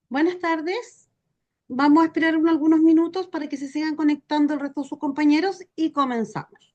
Buenas tardes. Vamos a esperar algunos minutos para que se sigan conectando el resto de sus compañeros y comenzamos.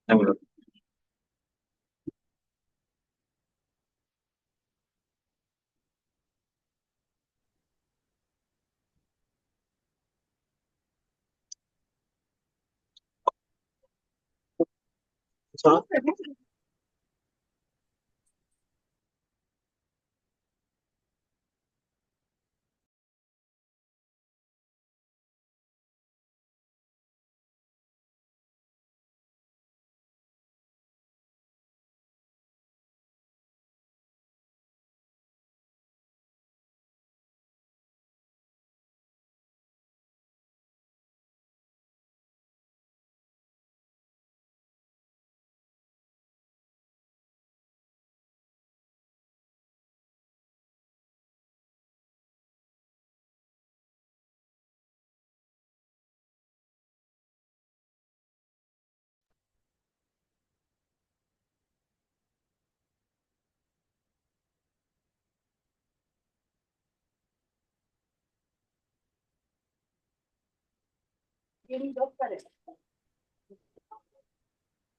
Ah, bueno. ¿Ah? Tienen dos paredes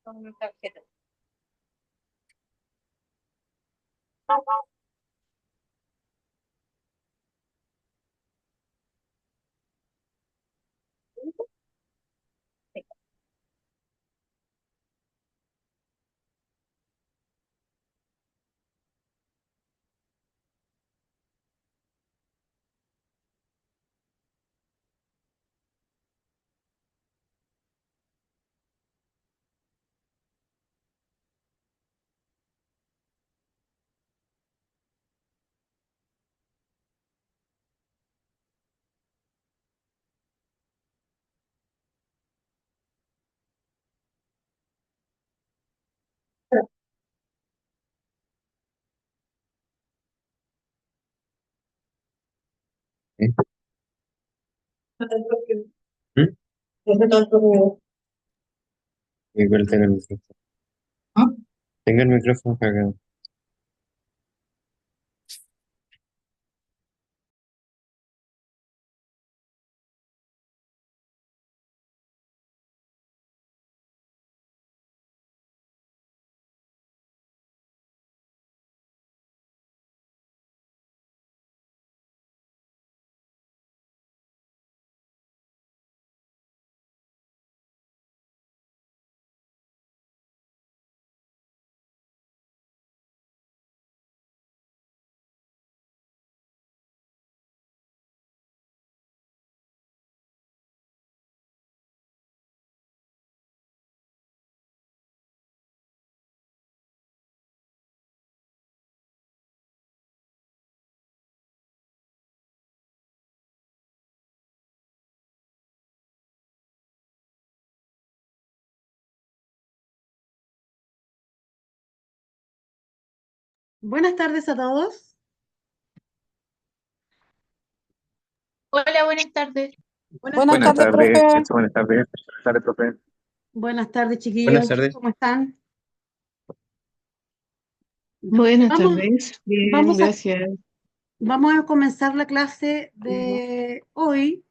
con tarjeta. ¿Eh? ¿Mm? Igual tengo el micrófono. ¿Ah? Tengo el micrófono apagado. Buenas tardes a todos. Hola, buenas tardes. Buenas Buenas Buenas tardes, tardes. tardes, profe. eso, buenas tardes. Buenas tardes, profe. Buenas tardes, Buenas chiquillos. tardes. ¿Cómo están? Buenas Vamos, tardes, bien, vamos a, gracias. vamos a comenzar la clase de hoy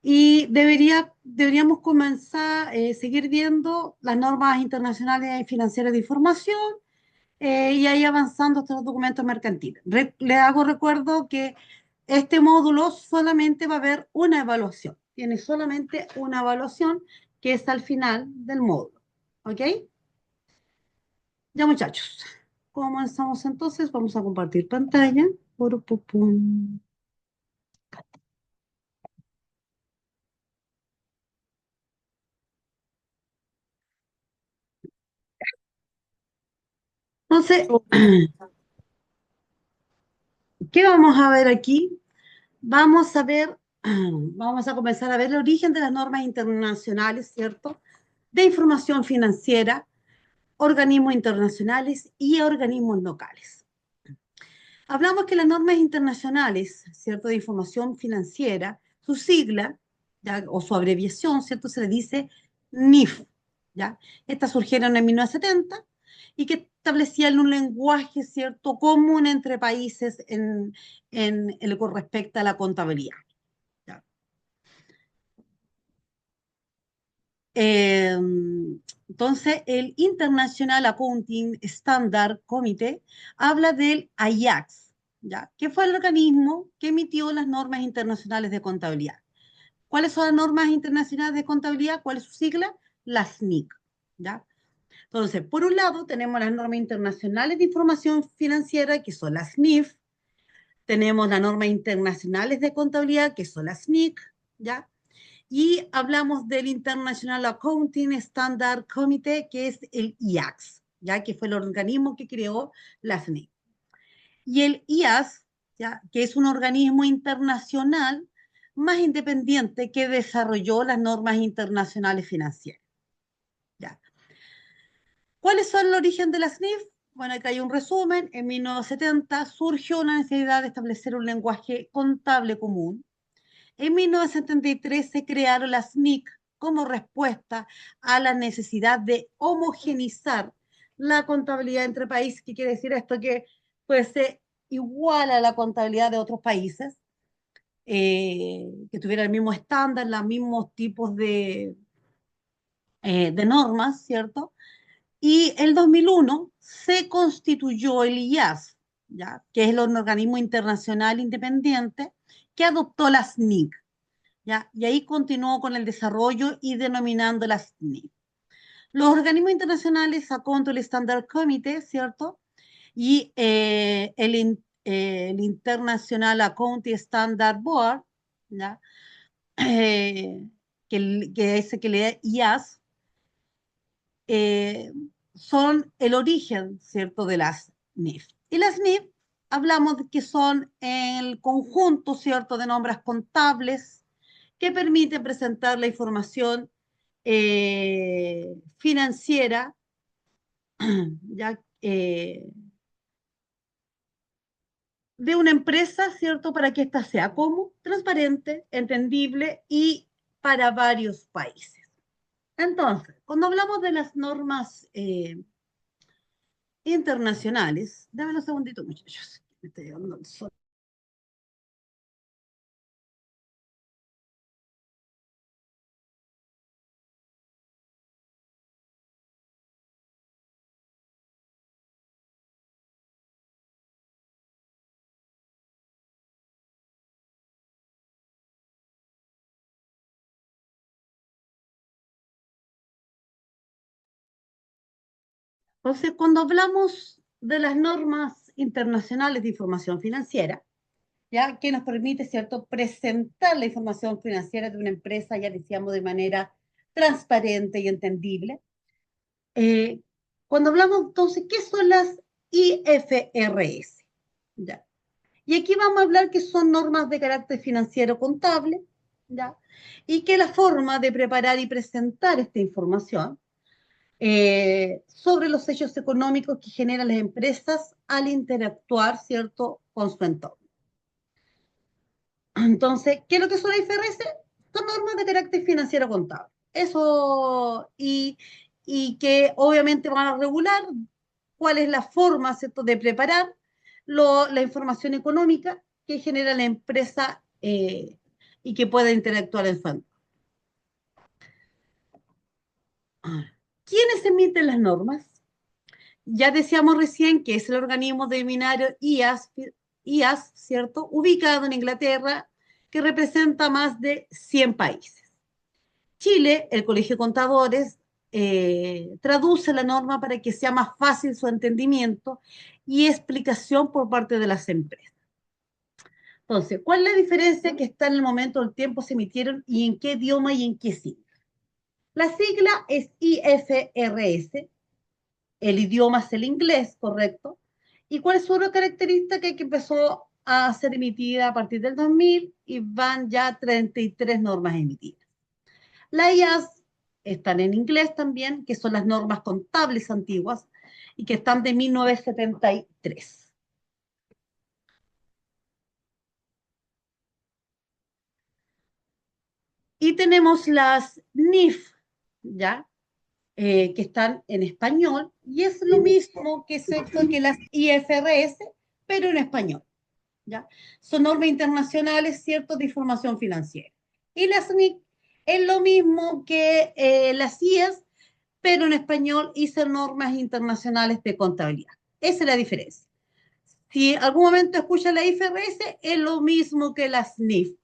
y deberíamos comenzar, seguir viendo las normas internacionales y financieras de información y ahí avanzando hasta los documentos mercantiles. Le hago recuerdo que este módulo solamente va a haber una evaluación, tiene solamente una evaluación que es al final del módulo. ¿Ok? Ya muchachos, comenzamos entonces, vamos a compartir pantalla. Pum. Entonces, ¿qué vamos a ver aquí? Vamos a ver, vamos a comenzar a ver el origen de las normas internacionales, ¿cierto? De información financiera, organismos internacionales y organismos locales. Hablamos que las normas internacionales, ¿cierto? De información financiera, su sigla, ¿ya? O su abreviación, ¿cierto? Se le dice NIF, ¿ya? Estas surgieron en 1970 y que establecían un lenguaje, ¿cierto? Común entre países en lo que respecta a la contabilidad. ¿Ya? Entonces, el International Accounting Standard Committee habla del IACS, ¿ya? Que fue el organismo que emitió las normas internacionales de contabilidad. ¿Cuáles son las normas internacionales de contabilidad? ¿Cuál es su sigla? Las NIC, ¿ya? Entonces, por un lado, tenemos las normas internacionales de información financiera, que son las NIF. Tenemos las normas internacionales de contabilidad, que son las NIC, ¿ya? Y hablamos del International Accounting Standard Committee, que es el IACS, ¿ya? Que fue el organismo que creó la SNIC. Y el IAS, ¿ya? Que es un organismo internacional más independiente que desarrolló las normas internacionales financieras. ¿Ya? ¿Cuáles son el origen de la SNIF? Bueno, acá hay un resumen. En 1970 surgió una necesidad de establecer un lenguaje contable común. En 1973 se crearon las NIC como respuesta a la necesidad de homogenizar la contabilidad entre países. ¿Qué quiere decir esto? Que fuese igual a la contabilidad de otros países, que tuviera el mismo estándar, los mismos tipos de normas, ¿cierto? Y el 2001 se constituyó el IAS, ¿ya? Que es el organismo internacional independiente que adoptó las NIC. ¿Ya? Y ahí continuó con el desarrollo y denominando las NIC. Los organismos internacionales sacó el Standard Committee, ¿cierto? Y el International Accounting Standard Board, ¿ya? Eh, que ese que le da IAS, eh, son el origen, ¿cierto?, de las NIF. Y las NIF hablamos de que son el conjunto, ¿cierto?, de nombres contables que permite presentar la información financiera, ya, de una empresa, ¿cierto? Para que ésta sea como transparente, entendible y para varios países. Entonces, cuando hablamos de las normas internacionales, dame un segundito, muchachos. Me estoy dando el sol. Entonces, cuando hablamos de las normas internacionales de información financiera, ¿ya? Que nos permite, ¿cierto?, presentar la información financiera de una empresa, ya decíamos, de manera transparente y entendible. Eh, Cuando hablamos, entonces, ¿qué son las IFRS? ¿Ya? Y aquí vamos a hablar que son normas de carácter financiero contable, ¿ya? Y que la forma de preparar y presentar esta información sobre los hechos económicos que generan las empresas al interactuar, ¿cierto?, con su entorno. Entonces, ¿qué es lo que son las IFRS? Son normas de carácter financiero contable. Eso, y que obviamente van a regular cuál es la forma, ¿cierto?, de preparar la información económica que genera la empresa y que pueda interactuar en su entorno. ¿Quiénes emiten las normas? Ya decíamos recién que es el organismo de binario IAS, ¿cierto? Ubicado en Inglaterra, que representa más de 100 países. Chile, el Colegio de Contadores, traduce la norma para que sea más fácil su entendimiento y explicación por parte de las empresas. Entonces, ¿cuál es la diferencia que está en el momento del tiempo se emitieron y en qué idioma y en qué sigla? La sigla es IFRS, el idioma es el inglés, ¿correcto? ¿Y cuál es su otra característica? Que empezó a ser emitida a partir del 2000 y van ya 33 normas emitidas. Las IAS están en inglés también, que son las normas contables antiguas y que están de 1973. Y tenemos las NIF, ¿ya? Que están en español, y es lo mismo que las IFRS, pero en español, ¿ya? Son normas internacionales, ¿cierto?, de información financiera. Y las NIC es lo mismo que las IAS, pero en español, y son normas internacionales de contabilidad. Esa es la diferencia. Si en algún momento escucha la IFRS, es lo mismo que las NIF.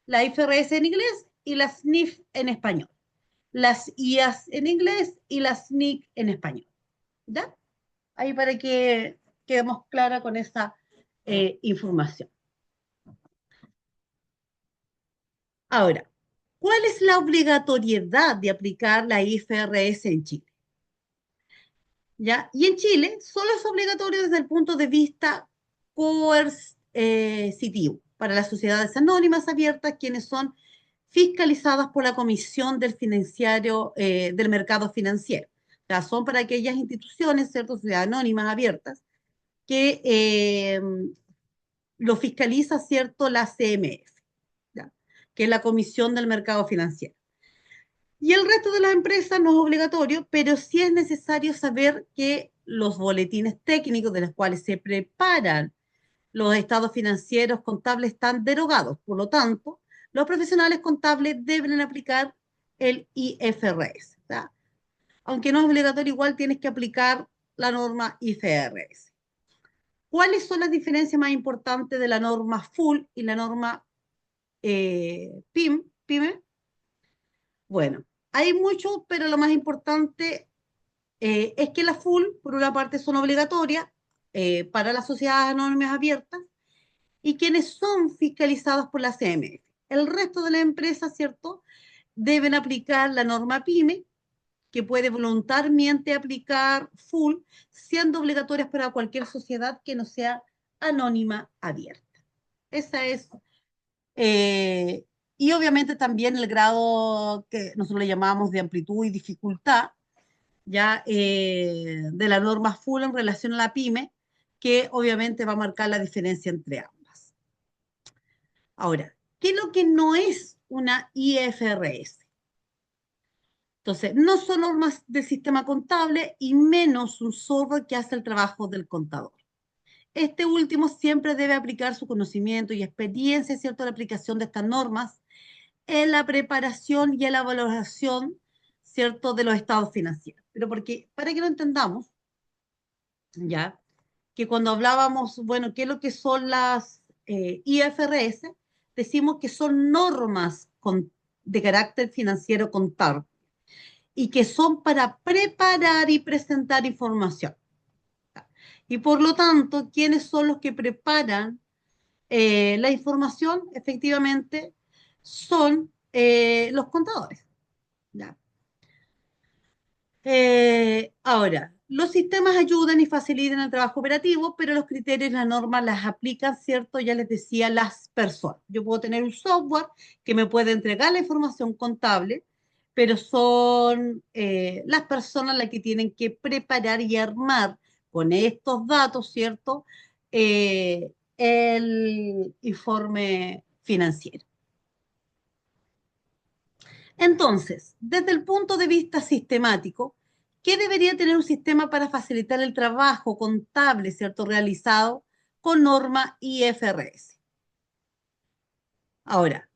La IFRS en inglés y las NIF en español. Las IAS en inglés y las NIC en español. ¿Ya? Ahí para que quedemos clara con esa información. Ahora, ¿cuál es la obligatoriedad de aplicar la IFRS en Chile? ¿Ya? Y en Chile solo es obligatorio desde el punto de vista coercitivo para las sociedades anónimas abiertas, quienes son fiscalizadas por la Comisión del Mercado Financiero. O sea, son para aquellas instituciones, ¿cierto?, sociedades anónimas abiertas, que lo fiscaliza, ¿cierto?, la CMF, ¿ya?, que es la Comisión del Mercado Financiero. Y el resto de las empresas no es obligatorio, pero sí es necesario saber que los boletines técnicos de los cuales se preparan los estados financieros contables están derogados. Por lo tanto, los profesionales contables deben aplicar el IFRS, ¿tá? Aunque no es obligatorio, igual tienes que aplicar la norma IFRS. ¿Cuáles son las diferencias más importantes de la norma full y la norma PYME? Bueno, hay mucho, pero lo más importante es que las full, por una parte, son obligatorias para las sociedades anónimas abiertas y quienes son fiscalizados por la CMF. El resto de las empresas, ¿cierto?, deben aplicar la norma PYME, que puede voluntariamente aplicar full, siendo obligatorias para cualquier sociedad que no sea anónima abierta. Esa es, eh, y obviamente también el grado que nosotros le llamamos de amplitud y dificultad, ya de la norma full en relación a la PYME, que obviamente va a marcar la diferencia entre ambas. Ahora, ¿qué es lo que no es una IFRS? Entonces, no son normas del sistema contable y menos un software que hace el trabajo del contador. Este último siempre debe aplicar su conocimiento y experiencia, ¿cierto?, en la aplicación de estas normas en la preparación y en la valoración, ¿cierto?, de los estados financieros. Pero porque, para que lo entendamos, ya, que cuando hablábamos, bueno, ¿qué es lo que son las IFRS? Decimos que son normas de carácter financiero contable y que son para preparar y presentar información. Y por lo tanto, ¿quiénes son los que preparan la información? Efectivamente, son los contadores. ¿Ya? Ahora, los sistemas ayudan y facilitan el trabajo operativo, pero los criterios y las normas las aplican, ¿cierto? Ya les decía, las personas. Yo puedo tener un software que me puede entregar la información contable, pero son las personas las que tienen que preparar y armar con estos datos, ¿cierto?, el informe financiero. Entonces, desde el punto de vista sistemático, ¿qué debería tener un sistema para facilitar el trabajo contable, ¿cierto?, realizado con norma IFRS? Ahora,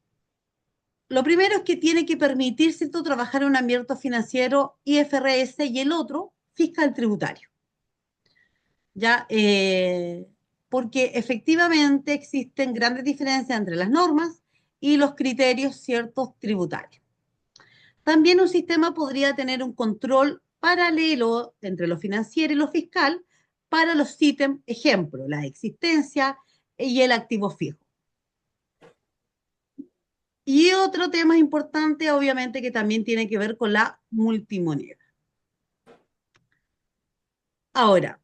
lo primero es que tiene que permitir, ¿cierto?, trabajar en un ambiente financiero IFRS y el otro fiscal tributario. Ya, porque efectivamente existen grandes diferencias entre las normas y los criterios, ciertos, tributarios. También un sistema podría tener un control paralelo entre lo financiero y lo fiscal para los ítems, ejemplo, la existencia y el activo fijo. Y otro tema importante, obviamente, que también tiene que ver con la multimoneda. Ahora,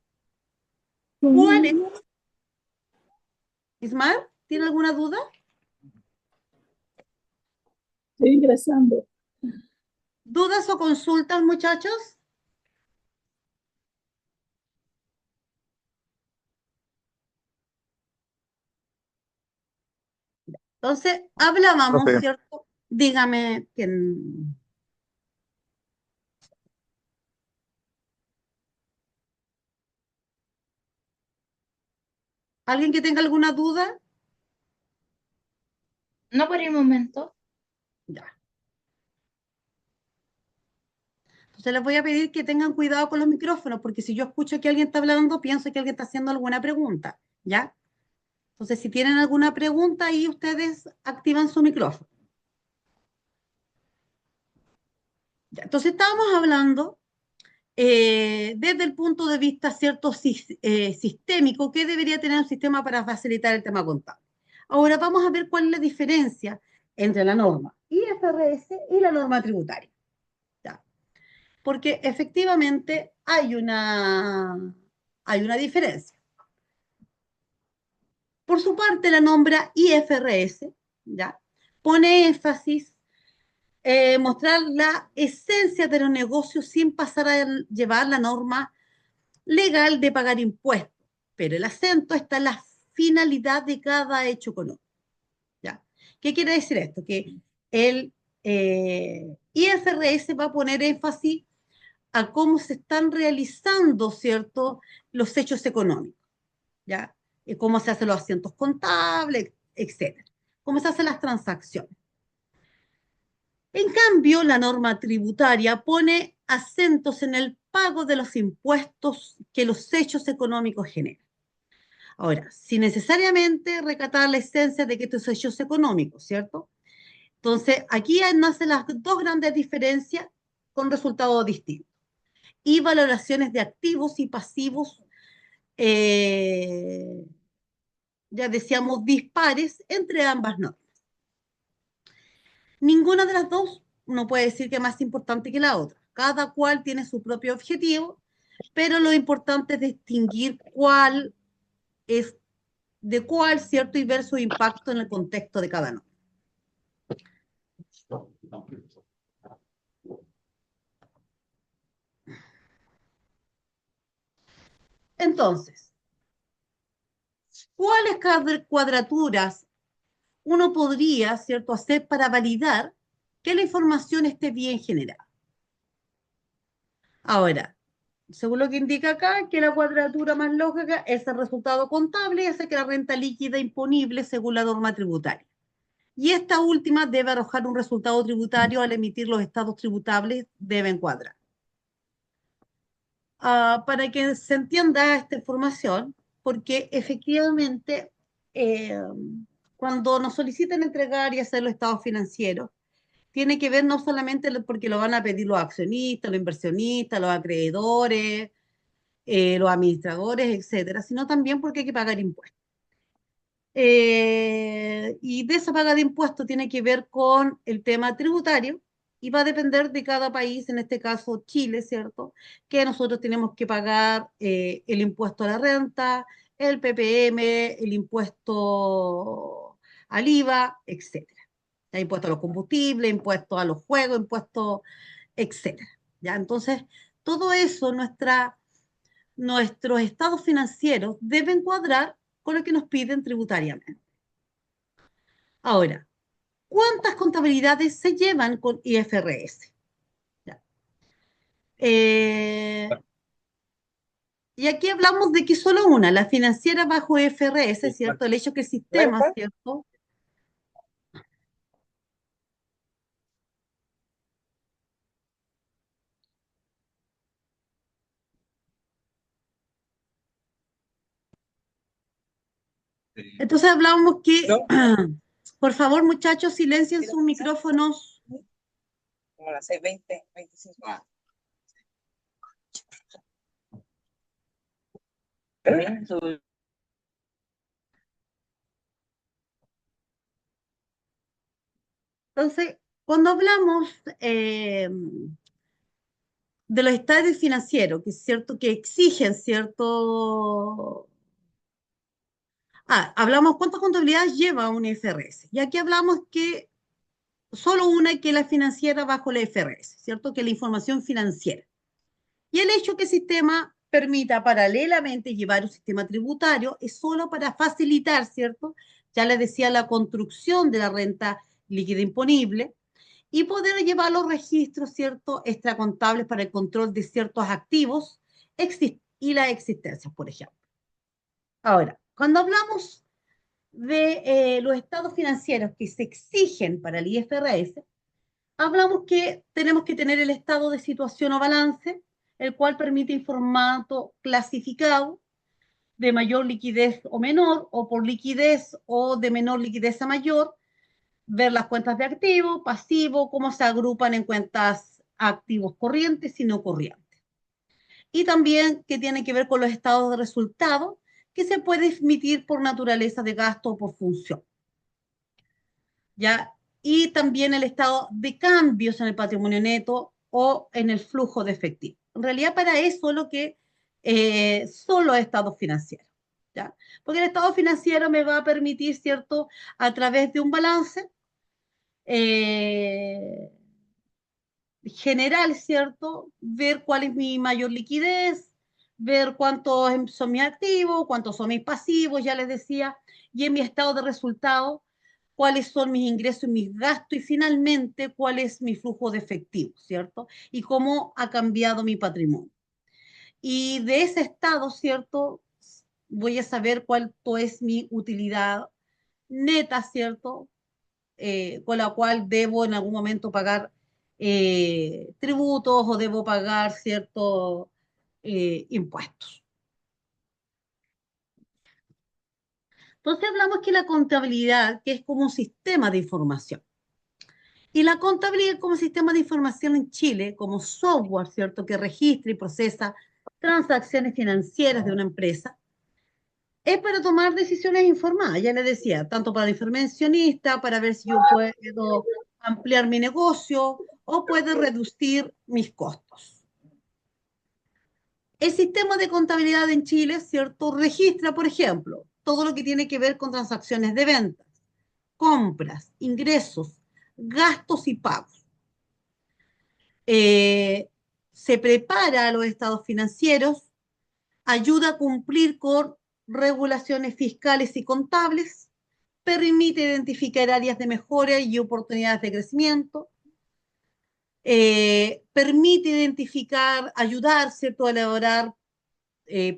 ¿cuál es? Ismael, ¿tiene alguna duda? Estoy ingresando. ¿Dudas o consultas, muchachos? Entonces, hablábamos, Profe, ¿cierto? Dígame quién. ¿Alguien que tenga alguna duda? No por el momento. Ya. Entonces les voy a pedir que tengan cuidado con los micrófonos, porque si yo escucho que alguien está hablando, pienso que alguien está haciendo alguna pregunta, ¿ya? Entonces, si tienen alguna pregunta, ahí ustedes activan su micrófono. Ya. Entonces, estábamos hablando desde el punto de vista, ¿cierto?, sistémico, ¿qué debería tener un sistema para facilitar el tema contable? Ahora vamos a ver cuál es la diferencia entre la norma IFRS y la norma tributaria. ¿Ya? Porque efectivamente hay una diferencia. Por su parte, la nombra IFRS, ¿ya? Pone énfasis mostrar la esencia de los negocios sin pasar a llevar la norma legal de pagar impuestos, pero el acento está en la finalidad de cada hecho económico. ¿Ya? ¿Qué quiere decir esto? Que el IFRS va a poner énfasis a cómo se están realizando, ¿cierto?, los hechos económicos, ¿ya? Y cómo se hacen los asientos contables, etcétera. Cómo se hacen las transacciones. En cambio, la norma tributaria pone acentos en el pago de los impuestos que los hechos económicos generan. Ahora, sin necesariamente recatar la esencia de que estos hechos económicos, ¿cierto? Entonces, aquí nacen las dos grandes diferencias con resultados distintos. Y valoraciones de activos y pasivos, eh, ya decíamos, dispares entre ambas normas. Ninguna de las dos uno puede decir que es más importante que la otra. Cada cual tiene su propio objetivo, pero lo importante es distinguir cuál es de cuál, ¿cierto? Y ver su impacto en el contexto de cada norma. Entonces, ¿cuáles cuadraturas uno podría, ¿cierto?, hacer para validar que la información esté bien generada? Ahora, según lo que indica acá, que la cuadratura más lógica es el resultado contable y hace que la renta líquida imponible según la norma tributaria. Y esta última debe arrojar un resultado tributario al emitir los estados tributables, debe encuadrar. Para que se entienda esta información, porque efectivamente eh, cuando nos solicitan entregar y hacer los estados financieros, tiene que ver no solamente porque lo van a pedir los accionistas, los inversionistas, los acreedores, los administradores, etcétera, sino también porque hay que pagar impuestos. Y de esa paga de impuestos tiene que ver con el tema tributario y va a depender de cada país, en este caso Chile, ¿cierto? Que nosotros tenemos que pagar el impuesto a la renta, el PPM, el impuesto al IVA, etcétera. Ya, impuesto a los combustibles, impuesto a los juegos, impuesto, etcétera. ¿Ya? Entonces, todo eso, nuestros estados financieros deben cuadrar con lo que nos piden tributariamente. Ahora, ¿cuántas contabilidades se llevan con IFRS? Ya. Y aquí hablamos de que solo una, la financiera bajo IFRS, ¿cierto? El hecho que el sistema, ¿cierto? Entonces hablamos que, por favor, muchachos, silencien sus micrófonos. Como las 6:20, 25. Entonces, cuando hablamos de los estados financieros, que es cierto que exigen cierto... hablamos cuántas contabilidades lleva un IFRS. Y aquí hablamos que solo una, que es la financiera bajo la IFRS, ¿cierto? Que es la información financiera. Y el hecho que el sistema permita paralelamente llevar un sistema tributario es solo para facilitar, ¿cierto? Ya les decía, la construcción de la renta líquida imponible y poder llevar los registros, ¿cierto? Extracontables para el control de ciertos activos y las existencias, por ejemplo. Ahora, cuando hablamos de los estados financieros que se exigen para el IFRS, hablamos que tenemos que tener el estado de situación o balance, el cual permite en formato clasificado de mayor liquidez o menor, o por liquidez o de menor liquidez a mayor, ver las cuentas de activo, pasivo, cómo se agrupan en cuentas activos corrientes y no corrientes. Y también que tiene que ver con los estados de resultado, que se puede emitir por naturaleza de gasto o por función. ¿Ya? Y también el estado de cambios en el patrimonio neto o en el flujo de efectivo. En realidad, para eso es lo que solo estados financieros, ¿ya? Porque el estado financiero me va a permitir, ¿cierto?, a través de un balance eh, general, ¿cierto?, ver cuál es mi mayor liquidez, ver cuántos son mis activos, cuántos son mis pasivos, ya les decía, y en mi estado de resultado, cuáles son mis ingresos y mis gastos, y finalmente, cuál es mi flujo de efectivo, ¿cierto? Y cómo ha cambiado mi patrimonio. Y de ese estado, ¿cierto? Voy a saber cuánto es mi utilidad neta, ¿cierto? Con la cual debo en algún momento pagar tributos o debo pagar ciertos impuestos. Entonces hablamos que la contabilidad, que es como un sistema de información. Y la contabilidad como sistema de información en Chile, como software, ¿cierto?, que registra y procesa transacciones financieras de una empresa, es para tomar decisiones informadas, ya les decía, tanto para el intervencionista, para ver si yo puedo ampliar mi negocio o puedo reducir mis costos. El sistema de contabilidad en Chile, ¿cierto?, registra, por ejemplo, todo lo que tiene que ver con transacciones de ventas, compras, ingresos, gastos y pagos. Se prepara a los estados financieros, ayuda a cumplir con regulaciones fiscales y contables, permite identificar áreas de mejora y oportunidades de crecimiento, permite identificar, ayudar, ¿cierto?, a elaborar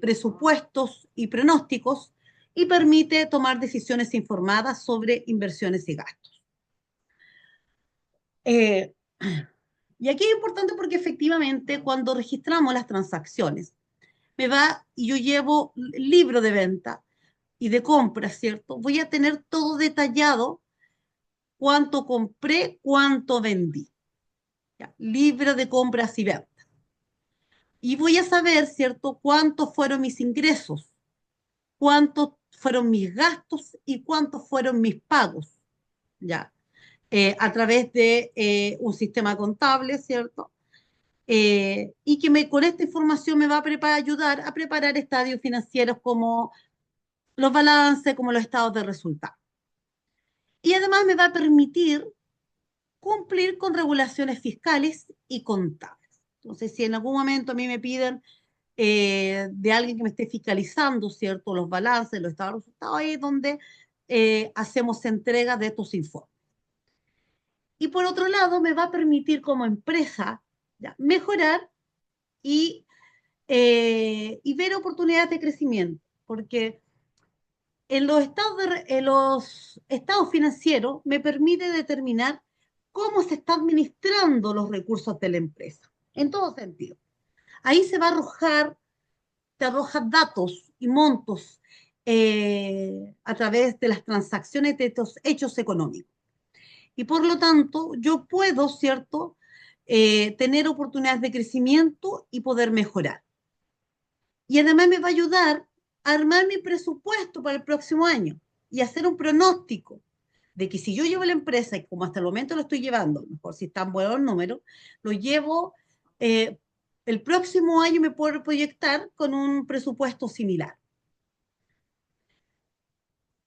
presupuestos y pronósticos, y permite tomar decisiones informadas sobre inversiones y gastos. Y aquí es importante porque efectivamente cuando registramos las transacciones, y yo llevo libro de venta y de compra, ¿cierto? Voy a tener todo detallado, cuánto compré, cuánto vendí. ¿Ya? Libro de compras y ventas. Y voy a saber, ¿cierto?, cuántos fueron mis ingresos, cuántos fueron mis gastos y cuántos fueron mis pagos, ¿ya? A través de un sistema contable, ¿cierto? Y que con esta información me va a ayudar a preparar estadios financieros como los balances, como los estados de resultados. Y además me va a permitir cumplir con regulaciones fiscales y contables. Entonces, si en algún momento a mí me piden de alguien que me esté fiscalizando, ¿cierto?, los balances, los estados de resultados, ahí es donde hacemos entrega de estos informes. Y por otro lado, me va a permitir como empresa, ¿ya?, mejorar y ver oportunidades de crecimiento, porque en los estados financieros me permite determinar cómo se están administrando los recursos de la empresa, en todo sentido. Ahí te arroja datos y montos a través de las transacciones de estos hechos económicos. Y por lo tanto, yo puedo, ¿cierto?, tener oportunidades de crecimiento y poder mejorar. Y además me va a ayudar a armar mi presupuesto para el próximo año y hacer un pronóstico de que si yo llevo la empresa, y como hasta el momento lo estoy llevando, mejor si están buenos los números, lo llevo el próximo año me puedo proyectar con un presupuesto similar.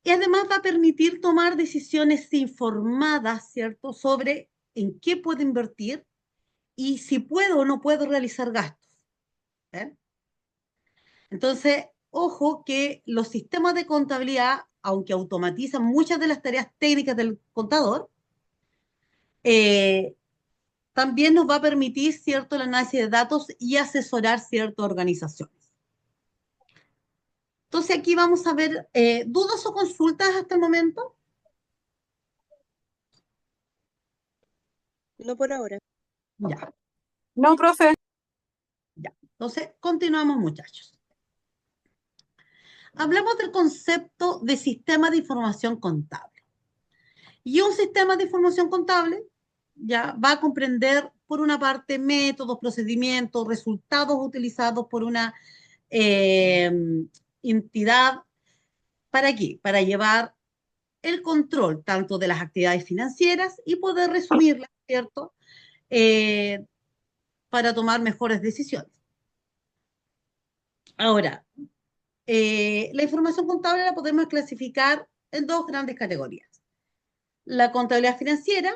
Y además va a permitir tomar decisiones informadas, ¿cierto?, sobre en qué puedo invertir y si puedo o no puedo realizar gastos. ¿Eh? Entonces, ojo que los sistemas de contabilidad, aunque automatizan muchas de las tareas técnicas del contador, eh, también nos va a permitir, ¿cierto?, el análisis de datos y asesorar ciertas organizaciones. Entonces, aquí vamos a ver dudas o consultas hasta el momento. No por ahora. Ya, No, profe. ya. Entonces, continuamos, muchachos. Hablamos del concepto de sistema de información contable. Y un sistema de información contable ya va a comprender, por una parte, métodos, procedimientos, resultados utilizados por una eh, entidad. ¿Para qué? Para llevar el control tanto de las actividades financieras y poder resumirlas, ¿cierto? Eh, para tomar mejores decisiones. Ahora, la información contable la podemos clasificar en dos grandes categorías: la contabilidad financiera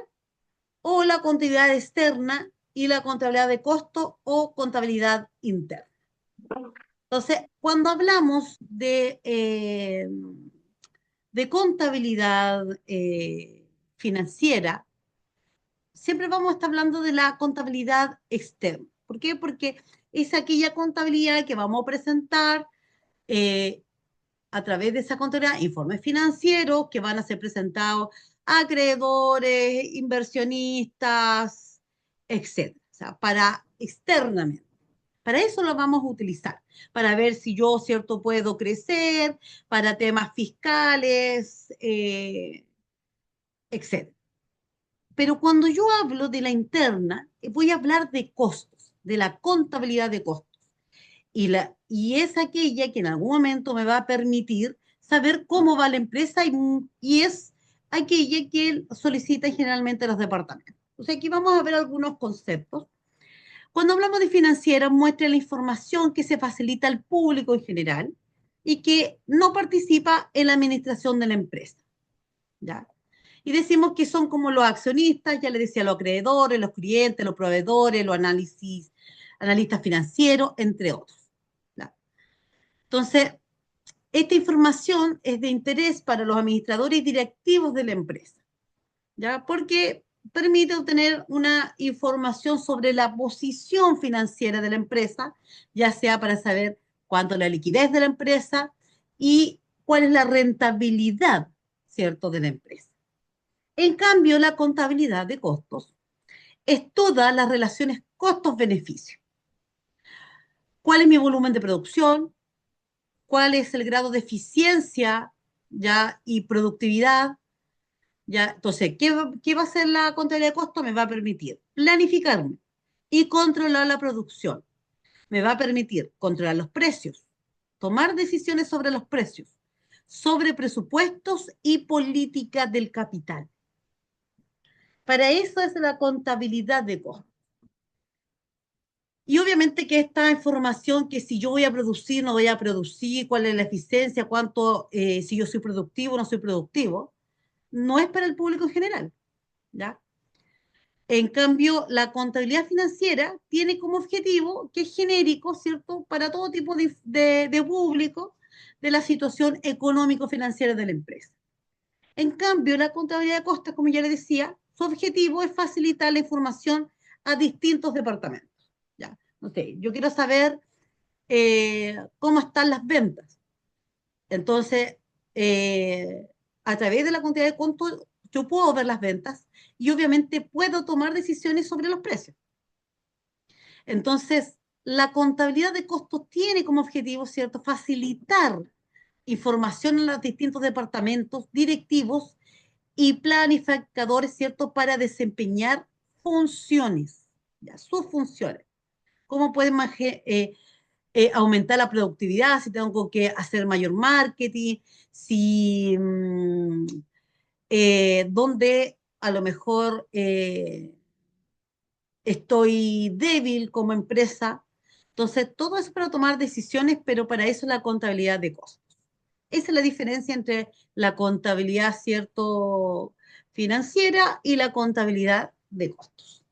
o la contabilidad externa y la contabilidad de costo o contabilidad interna. Entonces, cuando hablamos de contabilidad financiera, siempre vamos a estar hablando de la contabilidad externa. ¿Por qué? Porque es aquella contabilidad que vamos a presentar eh, a través de esa contabilidad, informes financieros que van a ser presentados a acreedores, inversionistas, etcétera. O sea, para externamente. Para eso lo vamos a utilizar, para ver si yo, cierto, puedo crecer, para temas fiscales, etcétera. Pero cuando yo hablo de la interna, voy a hablar de costos, de la contabilidad de costos. Y es aquella que en algún momento me va a permitir saber cómo va la empresa y es aquella que solicita generalmente los departamentos. O sea, aquí vamos a ver algunos conceptos. Cuando hablamos de financiera, muestra la información que se facilita al público en general y que no participa en la administración de la empresa. ¿Ya? Y decimos que son como los accionistas, ya le decía, los acreedores, los clientes, los proveedores, los analistas financieros, entre otros. ¿Ya? Entonces, esta información es de interés para los administradores y directivos de la empresa, ¿ya? Porque permite obtener una información sobre la posición financiera de la empresa, ya sea para saber cuánto es la liquidez de la empresa y cuál es la rentabilidad, ¿cierto?, de la empresa. En cambio, la contabilidad de costos es todas las relaciones costos-beneficios. ¿Cuál es mi volumen de producción? ¿Cuál es el grado de eficiencia, ya, y productividad? ¿Ya? Entonces, ¿qué va a hacer la contabilidad de costos? Me va a permitir planificarme y controlar la producción. Me va a permitir controlar los precios, tomar decisiones sobre los precios, sobre presupuestos y política del capital. Para eso es la contabilidad de costos. Y obviamente que esta información, que si yo voy a producir, no voy a producir, cuál es la eficiencia, cuánto, si yo soy productivo o no soy productivo, no es para el público en general, ¿ya? En cambio, la contabilidad financiera tiene como objetivo, que es genérico, ¿cierto?, para todo tipo de público, de la situación económico-financiera de la empresa. En cambio, la contabilidad de costos, como ya le decía, su objetivo es facilitar la información a distintos departamentos. ¿Ya? No sé, yo quiero saber cómo están las ventas. Entonces, eh, a través de la contabilidad de costos, yo puedo ver las ventas y obviamente puedo tomar decisiones sobre los precios. Entonces, la contabilidad de costos tiene como objetivo, ¿cierto?, facilitar información en los distintos departamentos directivos y planificadores, ¿cierto?, para desempeñar funciones, ¿ya? Sus funciones. ¿Cómo pueden aumentar la productividad? Si tengo que hacer mayor marketing, si donde a lo mejor estoy débil como empresa, Entonces, todo eso para tomar decisiones, pero para eso la contabilidad de costos. Esa es la diferencia entre la contabilidad, ¿cierto?, financiera y la contabilidad de costos.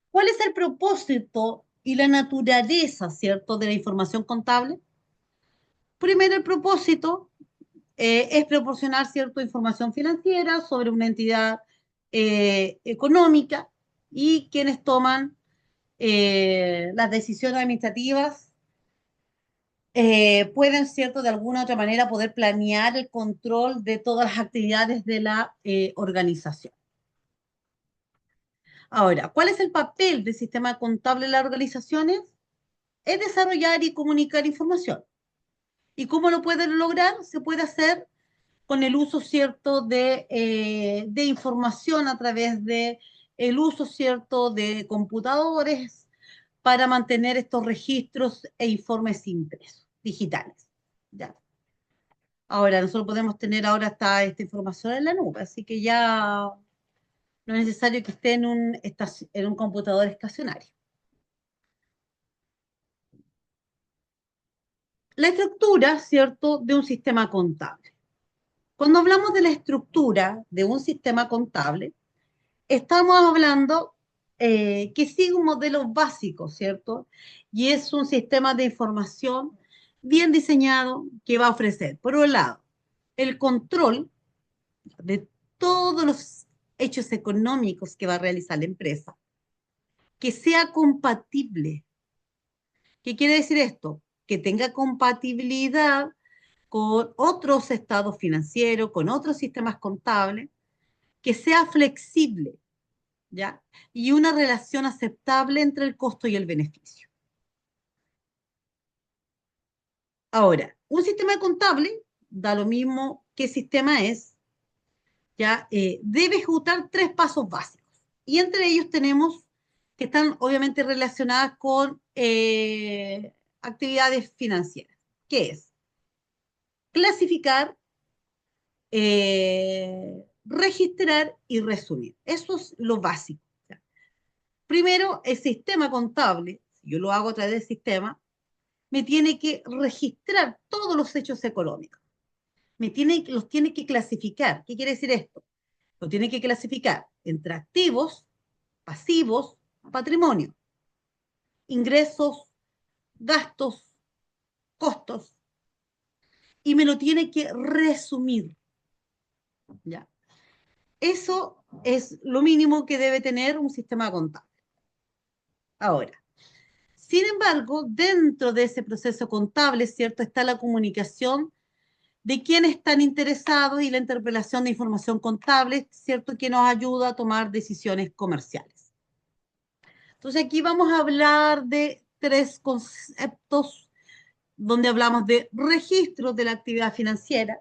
¿Cuál es el propósito y la naturaleza, ¿cierto?, de la información contable? Primero, el propósito es proporcionar cierta información financiera sobre una entidad económica y quienes toman las decisiones administrativas pueden, cierto, de alguna u otra manera poder planear el control de todas las actividades de la organización. Ahora, ¿cuál es el papel del sistema contable en las organizaciones? Es desarrollar y comunicar información. ¿Y cómo lo pueden lograr? Se puede hacer con el uso, cierto, de información a través de el uso, cierto, de computadores para mantener estos registros e informes impresos, digitales. ¿Ya? Ahora, nosotros podemos tener ahora esta información en la nube, así que ya no es necesario que esté en un computador estacionario. La estructura, ¿cierto?, de un sistema contable. Cuando hablamos de la estructura de un sistema contable, estamos hablando que sigue un modelo básico, ¿cierto? Y es un sistema de información bien diseñado que va a ofrecer, por un lado, el control de todos los hechos económicos que va a realizar la empresa, que sea compatible. ¿Qué quiere decir esto? Que tenga compatibilidad con otros estados financieros, con otros sistemas contables, que sea flexible, ¿ya? Y una relación aceptable entre el costo y el beneficio. Ahora, un sistema contable, da lo mismo qué sistema es, ¿ya? Debe ejecutar 3 pasos básicos. Y entre ellos tenemos que están obviamente relacionadas con actividades financieras. ¿Qué es? Clasificar, registrar y resumir. Eso es lo básico. Primero, el sistema contable, si yo lo hago a través del sistema, me tiene que registrar todos los hechos económicos. Los tiene que clasificar. ¿Qué quiere decir esto? Lo tiene que clasificar entre activos, pasivos, patrimonio, ingresos, gastos, costos, y me lo tiene que resumir. ¿Ya? Eso es lo mínimo que debe tener un sistema contable. Ahora, sin embargo, dentro de ese proceso contable, ¿cierto?, está la comunicación de quienes están interesados y la interpelación de información contable, ¿cierto?, que nos ayuda a tomar decisiones comerciales. Entonces, aquí vamos a hablar de 3 conceptos donde hablamos de registro de la actividad financiera.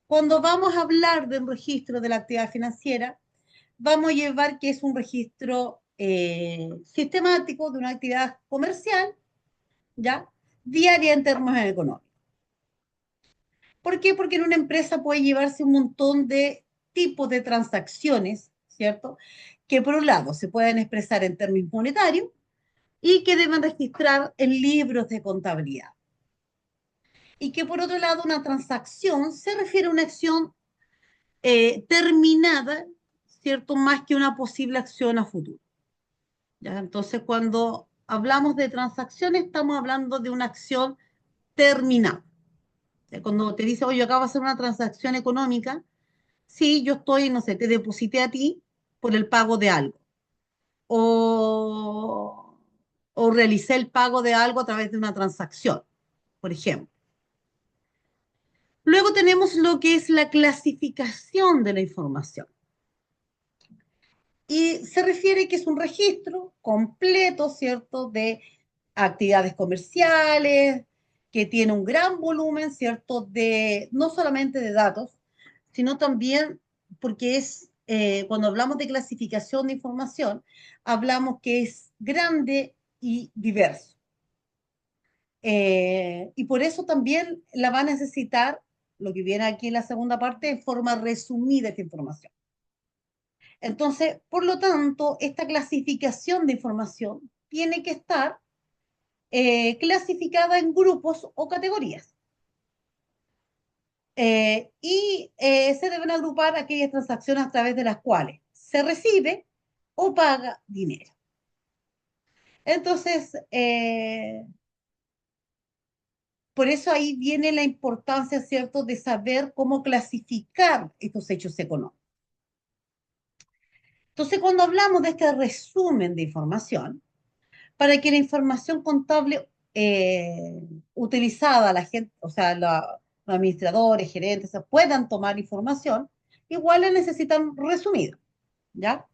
Cuando vamos a hablar de un registro de la actividad financiera, vamos a llevar que es un registro sistemático de una actividad comercial, ¿ya?, diaria en términos económicos. ¿Por qué? Porque en una empresa puede llevarse un montón de tipos de transacciones, ¿cierto?, que por un lado se pueden expresar en términos monetarios y que deben registrar en libros de contabilidad. Y que por otro lado una transacción se refiere a una acción terminada, ¿cierto?, más que una posible acción a futuro. ¿Ya? Entonces, cuando hablamos de transacciones, estamos hablando de una acción terminada. Cuando te dice, oye, acabo de hacer una transacción económica, sí, yo estoy, no sé, te deposité a ti por el pago de algo. O, o realicé el pago de algo a través de una transacción, por ejemplo. Luego tenemos lo que es la clasificación de la información. Y se refiere que es un registro completo, ¿cierto?, de actividades comerciales, que tiene un gran volumen, ¿cierto?, de no solamente de datos, sino también porque es, cuando hablamos de clasificación de información, hablamos que es grande y diverso. Y por eso también la va a necesitar lo que viene aquí en la segunda parte, en forma resumida esta información. Entonces, por lo tanto, esta clasificación de información tiene que estar clasificada en grupos o categorías. Se deben agrupar aquellas transacciones a través de las cuales se recibe o paga dinero. Entonces, por eso ahí viene la importancia, ¿cierto?, de saber cómo clasificar estos hechos económicos. Entonces, cuando hablamos de este resumen de información, para que la información contable utilizada, la gente, o sea, los administradores, gerentes, puedan tomar información, igual la necesitan resumida, ¿ya?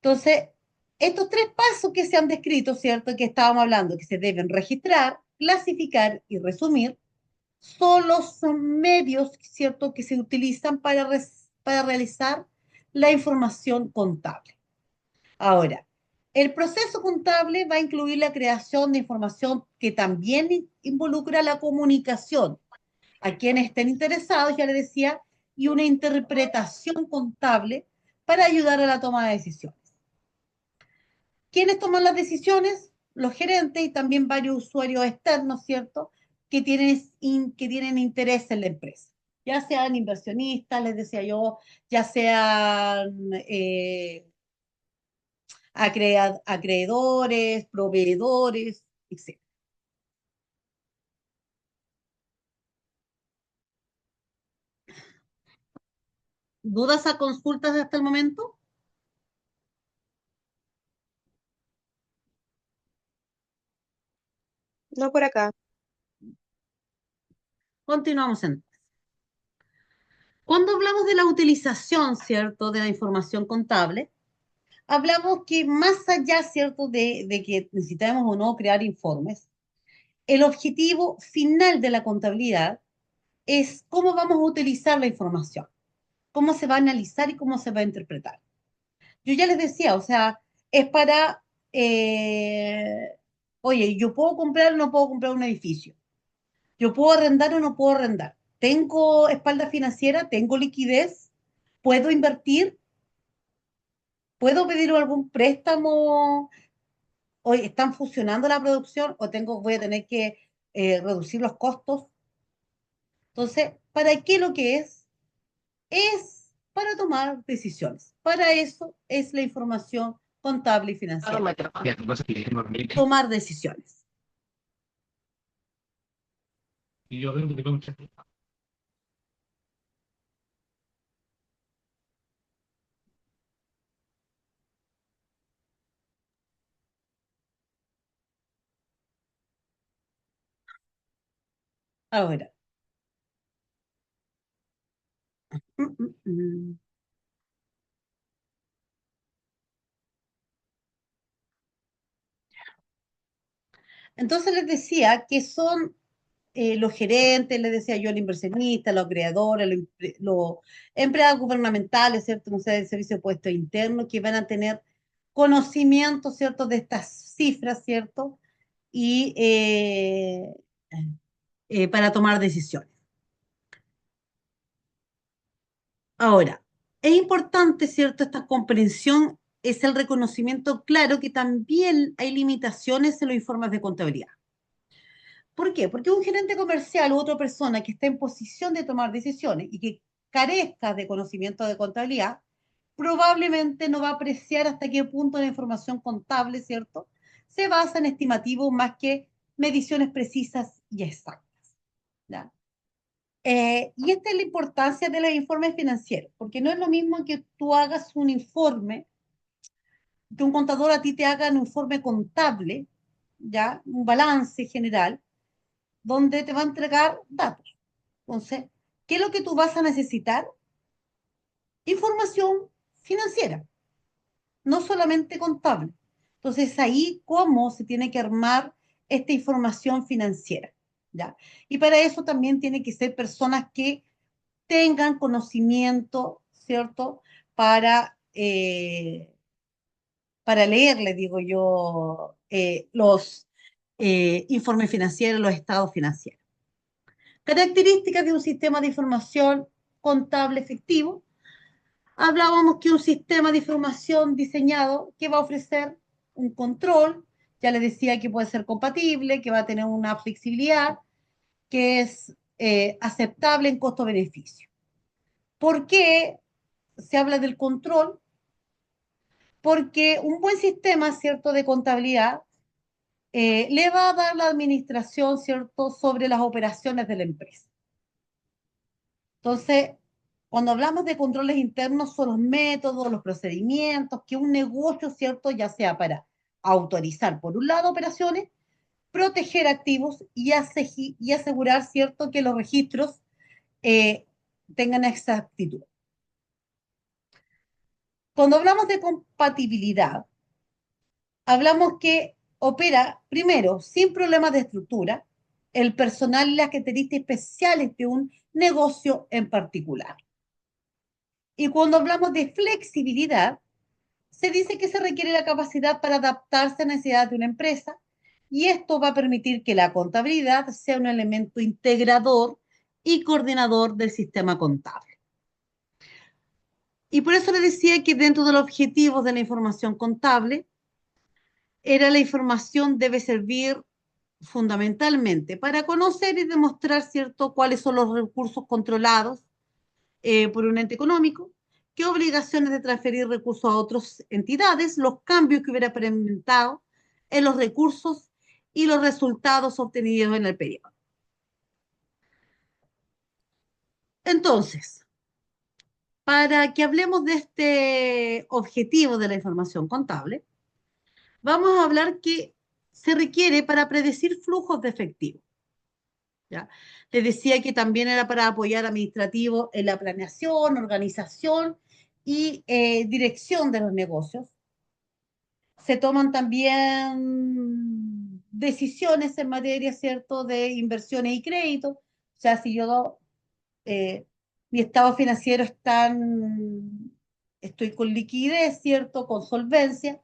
Entonces, estos tres pasos que se han descrito, ¿cierto?, que estábamos hablando, que se deben registrar, clasificar y resumir, son los medios, ¿cierto?, que se utilizan para realizar la información contable. Ahora, el proceso contable va a incluir la creación de información que también involucra la comunicación a quienes estén interesados, ya les decía, y una interpretación contable para ayudar a la toma de decisiones. ¿Quiénes toman las decisiones? Los gerentes y también varios usuarios externos, ¿cierto?, que tienen interés en la empresa, ya sean inversionistas, les decía yo, ya sean acreedores, proveedores, etc. ¿Dudas a consultas hasta el momento? No por acá. Continuamos entonces. Cuando hablamos de la utilización, ¿cierto?, de la información contable, hablamos que más allá, ¿cierto?, de que necesitamos o no crear informes, el objetivo final de la contabilidad es cómo vamos a utilizar la información, cómo se va a analizar y cómo se va a interpretar. Yo ya les decía, o sea, es para, oye, yo puedo comprar o no puedo comprar un edificio, yo puedo arrendar o no puedo arrendar, tengo espalda financiera, tengo liquidez, puedo invertir, puedo pedir algún préstamo, hoy están funcionando la producción o voy a tener que reducir los costos. Entonces, ¿para qué lo que es? Es para tomar decisiones. Para eso es la información contable y financiera. Tomar decisiones. Ahora, mm, mm, mm. Entonces les decía que son los gerentes, les decía yo, el inversionista, los creadores, los empleados gubernamentales, ¿cierto? No sé, del servicio de puesto interno, que van a tener conocimiento, ¿cierto?, de estas cifras, ¿cierto? Y para tomar decisiones. Ahora, es importante, ¿cierto? Esta comprensión es el reconocimiento claro que también hay limitaciones en los informes de contabilidad. ¿Por qué? Porque un gerente comercial u otra persona que está en posición de tomar decisiones y que carezca de conocimiento de contabilidad, probablemente no va a apreciar hasta qué punto la información contable, ¿cierto?, se basa en estimativos más que mediciones precisas y exactas, ¿ya? Y esta es la importancia de los informes financieros, porque no es lo mismo que tú hagas un informe, que un contador a ti te haga un informe contable, ¿ya? Un balance general, donde te va a entregar datos. Entonces, ¿qué es lo que tú vas a necesitar? Información financiera, no solamente contable. Entonces, ahí cómo se tiene que armar esta información financiera, ¿ya? Y para eso también tiene que ser personas que tengan conocimiento, ¿cierto? Para leer, les digo yo, los informes financieros, los estados financieros. Características de un sistema de información contable efectivo. Hablábamos que un sistema de información diseñado que va a ofrecer un control, ya les decía que puede ser compatible, que va a tener una flexibilidad, que es aceptable en costo-beneficio. ¿Por qué se habla del control? Porque un buen sistema, ¿cierto?, de contabilidad le va a dar la administración, ¿cierto?, sobre las operaciones de la empresa. Entonces, cuando hablamos de controles internos, son los métodos, los procedimientos que un negocio, ¿cierto?, ya sea para autorizar, por un lado, operaciones, proteger activos y asegurar, ¿cierto?, que los registros eh, tengan exactitud. Cuando hablamos de compatibilidad, hablamos que opera, primero, sin problemas de estructura, el personal y las características especiales de un negocio en particular. Y cuando hablamos de flexibilidad, se dice que se requiere la capacidad para adaptarse a necesidades de una empresa y esto va a permitir que la contabilidad sea un elemento integrador y coordinador del sistema contable. Y por eso le decía que dentro de los objetivos de la información contable, la información debe servir fundamentalmente para conocer y demostrar, ¿cierto?, cuáles son los recursos controlados por un ente económico, qué obligaciones de transferir recursos a otras entidades, los cambios que hubiera experimentado en los recursos y los resultados obtenidos en el periodo. Entonces, para que hablemos de este objetivo de la información contable, vamos a hablar que se requiere para predecir flujos de efectivo. ¿Ya? Les decía que también era para apoyar administrativo en la planeación, organización y dirección de los negocios. Se toman también decisiones en materia, ¿cierto?, de inversiones y créditos. O sea, si yo, mi estado financiero estoy con liquidez, ¿cierto?, con solvencia,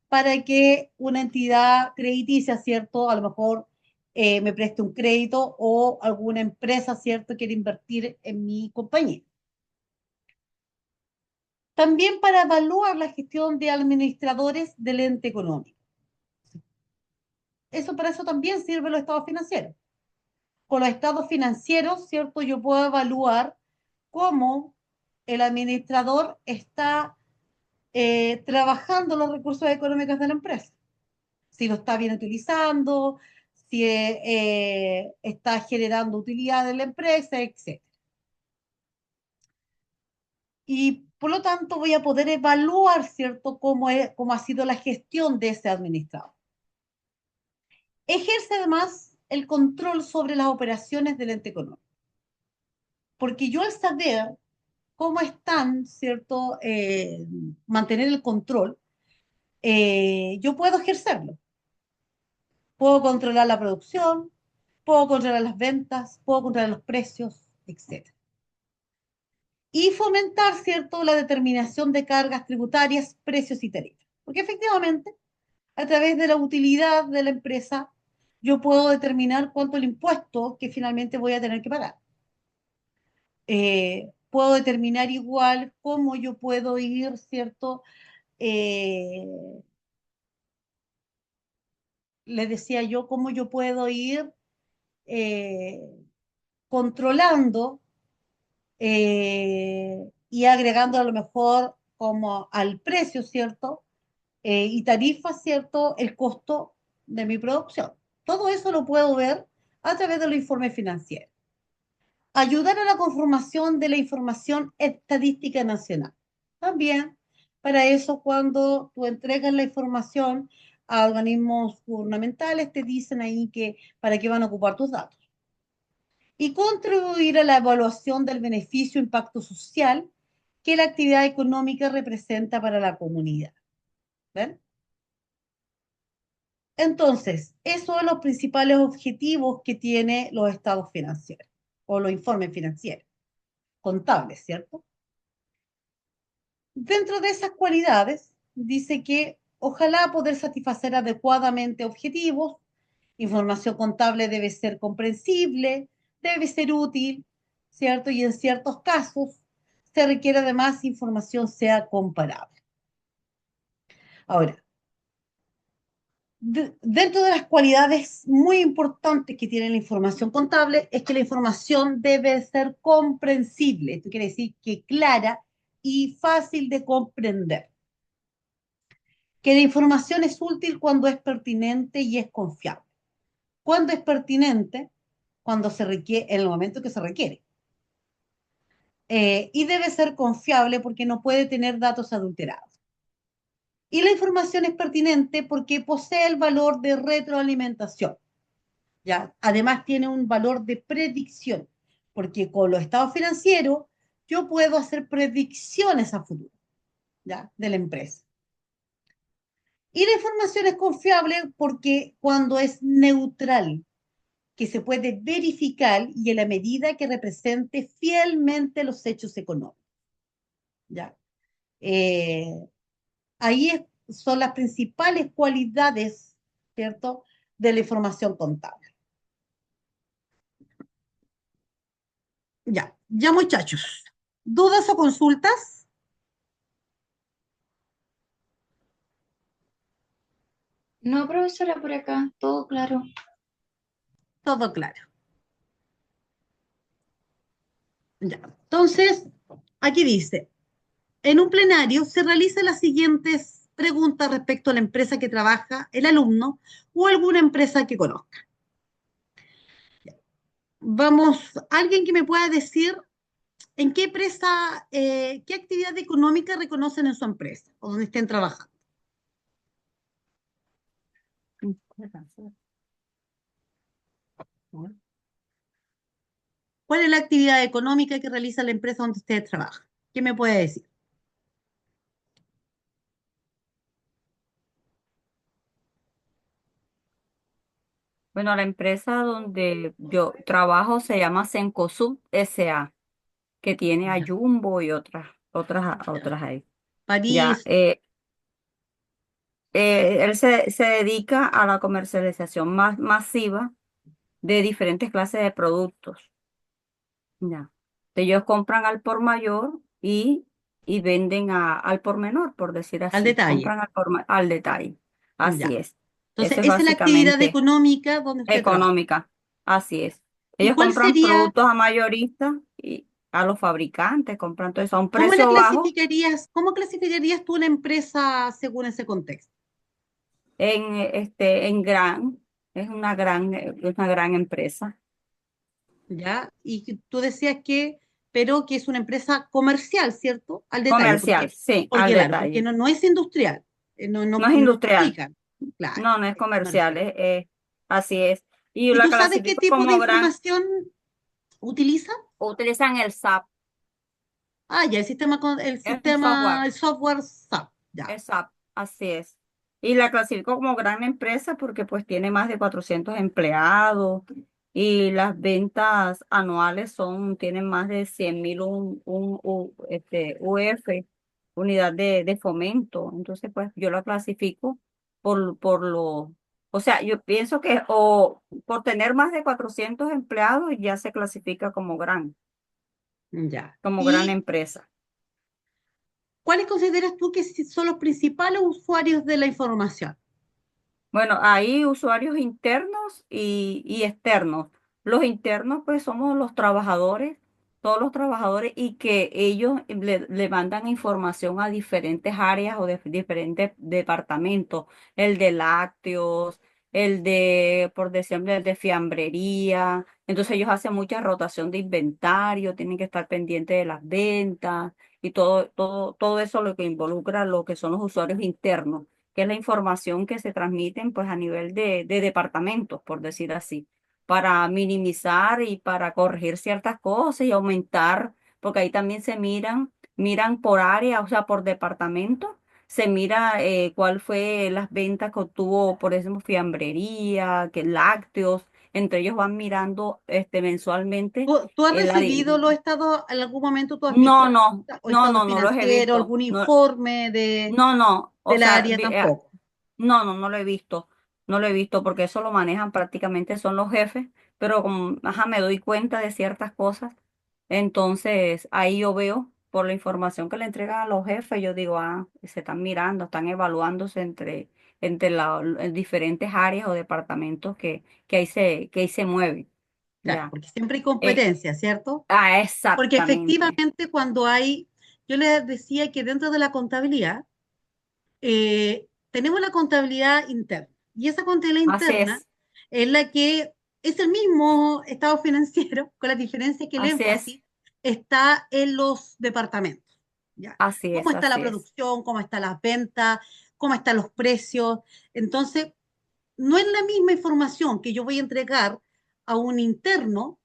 para que una entidad crediticia, ¿cierto?, a lo mejor me preste un crédito o alguna empresa, ¿cierto?, quiere invertir en mi compañía. También para evaluar la gestión de administradores del ente económico. Para eso también sirven los estados financieros. Con los estados financieros, ¿cierto?, yo puedo evaluar cómo el administrador está trabajando los recursos económicos de la empresa. Si lo está bien utilizando, si está generando utilidad en la empresa, etc. Y por lo tanto voy a poder evaluar, ¿cierto?, cómo ha sido la gestión de ese administrador. Ejerce además el control sobre las operaciones del ente económico. Porque yo al saber cómo están, ¿cierto?, mantener el control, yo puedo ejercerlo. Puedo controlar la producción, puedo controlar las ventas, puedo controlar los precios, etc. Y fomentar, ¿cierto?, la determinación de cargas tributarias, precios y tarifas. Porque efectivamente, a través de la utilidad de la empresa, yo puedo determinar cuánto el impuesto que finalmente voy a tener que pagar. Puedo determinar igual cómo yo puedo ir, ¿cierto? Les decía yo, cómo yo puedo ir eh, controlando y agregando a lo mejor como al precio, ¿cierto? Y tarifa, ¿cierto? El costo de mi producción. Todo eso lo puedo ver a través de los informes financieros. Ayudar a la conformación de la información estadística nacional. También, para eso, cuando tú entregas la información a organismos gubernamentales, te dicen ahí que para qué van a ocupar tus datos. Y contribuir a la evaluación del beneficio e impacto social que la actividad económica representa para la comunidad. ¿Ven? Entonces, esos son los principales objetivos que tienen los estados financieros o los informes financieros, contables, ¿cierto? Dentro de esas cualidades, dice que ojalá poder satisfacer adecuadamente objetivos, información contable debe ser comprensible, debe ser útil, ¿cierto? Y en ciertos casos se requiere además información sea comparable. Ahora, dentro de las cualidades muy importantes que tiene la información contable es que la información debe ser comprensible. Esto quiere decir que clara y fácil de comprender. Que la información es útil cuando es pertinente y es confiable. ¿Cuándo es pertinente? Cuando se requiere, en el momento que se requiere. Y debe ser confiable porque no puede tener datos adulterados. Y la información es pertinente porque posee el valor de retroalimentación. ¿Ya? Además tiene un valor de predicción, porque con los estados financieros yo puedo hacer predicciones a futuro, ¿ya? De la empresa. Y la información es confiable porque cuando es neutral, que se puede verificar y en la medida que represente fielmente los hechos económicos. ¿Ya? Ahí son las principales cualidades, ¿cierto?, de la información contable. Ya muchachos. ¿Dudas o consultas? No, profesora, por acá, todo claro. Todo claro. Ya. Entonces, aquí dice, en un plenario se realizan las siguientes preguntas respecto a la empresa que trabaja el alumno o alguna empresa que conozca. Vamos, alguien que me pueda decir en qué empresa, qué actividad económica reconocen en su empresa o donde estén trabajando. ¿Cuál es la actividad económica que realiza la empresa donde ustedes trabajan? ¿Qué me puede decir? Bueno, la empresa donde yo trabajo se llama Cencosud S.A., que tiene a Ya. Jumbo y otras ahí. Ya, París, él se dedica a la comercialización más masiva de diferentes clases de productos. Ya. Ellos compran al por mayor y venden al por menor, por decir al así. detalle. Compran al detalle. Así Ya. es. Entonces, Eso es esa es la actividad básicamente económica donde usted trabaja. económica. Así es. ¿Y Ellos cuál compran sería, productos a mayoristas y a los fabricantes, compran todo eso a un cómo la precio bajo cómo clasificarías tú una empresa según ese contexto? en gran, es una gran empresa. ¿Ya? Y que tú decías pero que es una empresa comercial, ¿cierto? Al detalle, Comercial, sí, porque al claro, porque detalle. no es industrial, No es no industrial, fabrican, claro, no es es comercial, comercial. así es. Y ¿Y la tú sabes qué clasifico tipo de como gran, información utilizan? utilizan el SAP, Ya, es un software. el software SAP, ya, Exacto, así es. Y la clasifico como gran empresa porque pues tiene más de 400 empleados y las ventas anuales tienen más de 100.000 UF, unidad de fomento. Entonces pues yo la clasifico o sea, yo pienso que o por tener más de 400 empleados ya se clasifica ya. como gran ¿Y empresa. cuáles consideras tú que son los principales usuarios de la información? Bueno, hay usuarios internos y externos. Los internos, pues, somos los trabajadores, todos los trabajadores, y que ellos le mandan información a diferentes áreas o de diferentes departamentos. El de lácteos, por decirlo, el de fiambrería. Entonces ellos hacen mucha rotación de inventario, tienen que estar pendientes de las ventas y todo eso lo que involucra lo que son los usuarios internos, que es la información que se transmiten pues a nivel de departamentos, por decir así, para minimizar y para corregir ciertas cosas y aumentar, porque ahí también miran por área, o sea, por departamento, se mira cuál fue las ventas que obtuvo, por ejemplo, fiambrería, que lácteos, entre ellos van mirando mensualmente. ¿Tú has eh, la recibido di- los estados, en algún momento tú has visto no, no, o estado no los he financiero, visto. algún No, informe no, o del sea, área tampoco? no lo he visto, no lo he visto porque eso lo manejan prácticamente son los jefes, pero como, ajá, me doy cuenta de ciertas cosas, entonces ahí yo veo por la información que le entregan a los jefes, yo digo, ah, se están mirando, están evaluándose en diferentes áreas o departamentos que ahí se mueven, Claro, ya. porque siempre hay Eh, competencia, ¿cierto? Porque exactamente, efectivamente cuando hay, yo les decía que dentro de la contabilidad tenemos la contabilidad interna y esa contabilidad así interna es, es la que es el mismo estado financiero, con la diferencia que el así es, énfasis está en los departamentos, ¿ya? así Cómo es, está la así es, producción, cómo están las ventas, cómo están los precios. Entonces, no es la misma información que yo voy a entregar a un interno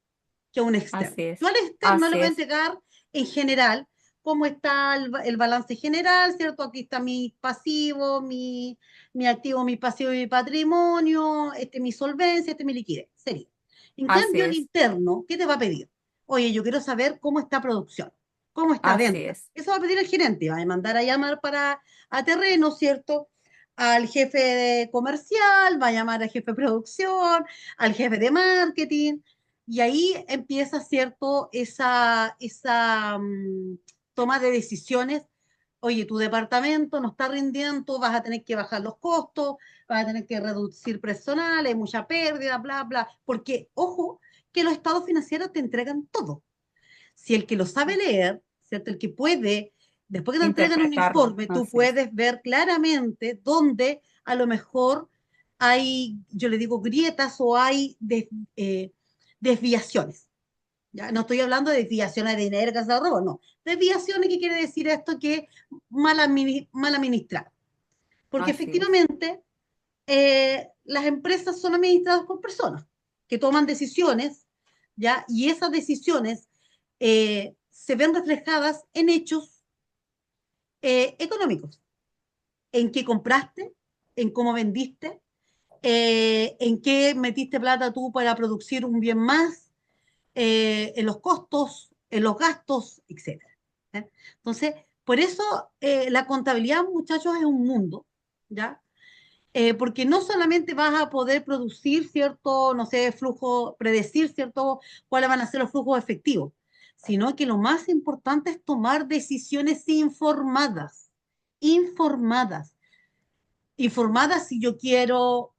que a un externo. así Yo es, al externo le así voy a es, entregar en general cómo está el balance general, ¿cierto? Aquí está mi pasivo, mi activo, mi pasivo y mi patrimonio, este mi solvencia, este mi liquidez, sería. En así cambio, el es, interno, ¿qué te va a pedir? Oye, yo quiero saber cómo está producción, cómo está así venta. es, Eso va a pedir el gerente, va a mandar a llamar a terreno, ¿cierto? Al jefe de comercial, va a llamar al jefe de producción, al jefe de marketing, y ahí empieza, ¿cierto? Esa toma de decisiones. Oye, tu departamento no está rindiendo, vas a tener que bajar los costos, vas a tener que reducir personal, hay mucha pérdida, bla, bla. Porque, ojo, que los estados financieros te entregan todo. Si el que lo sabe leer, ¿cierto? El que puede, después que te entregan un interpretarlo, informe, tú así es, puedes ver claramente dónde a lo mejor hay, yo le digo, grietas o hay desviaciones. ¿Ya? No estoy hablando de desviaciones de dinero que se robo, no. Desviaciones, ¿qué quiere decir esto? Que mal administrado. Porque así es, efectivamente las empresas son administradas por personas que toman decisiones, ¿ya? Y esas decisiones se ven reflejadas en hechos económicos, en qué compraste, en cómo vendiste, en qué metiste plata tú para producir un bien más, en los costos, en los gastos, etcétera. ¿Eh? Entonces, por eso la contabilidad, muchachos, es un mundo, ¿ya? Porque no solamente vas a poder producir cierto, no sé, flujo, predecir cierto, cuáles van a ser los flujos efectivos, sino que lo más importante es tomar decisiones informadas, informadas, informadas si yo quiero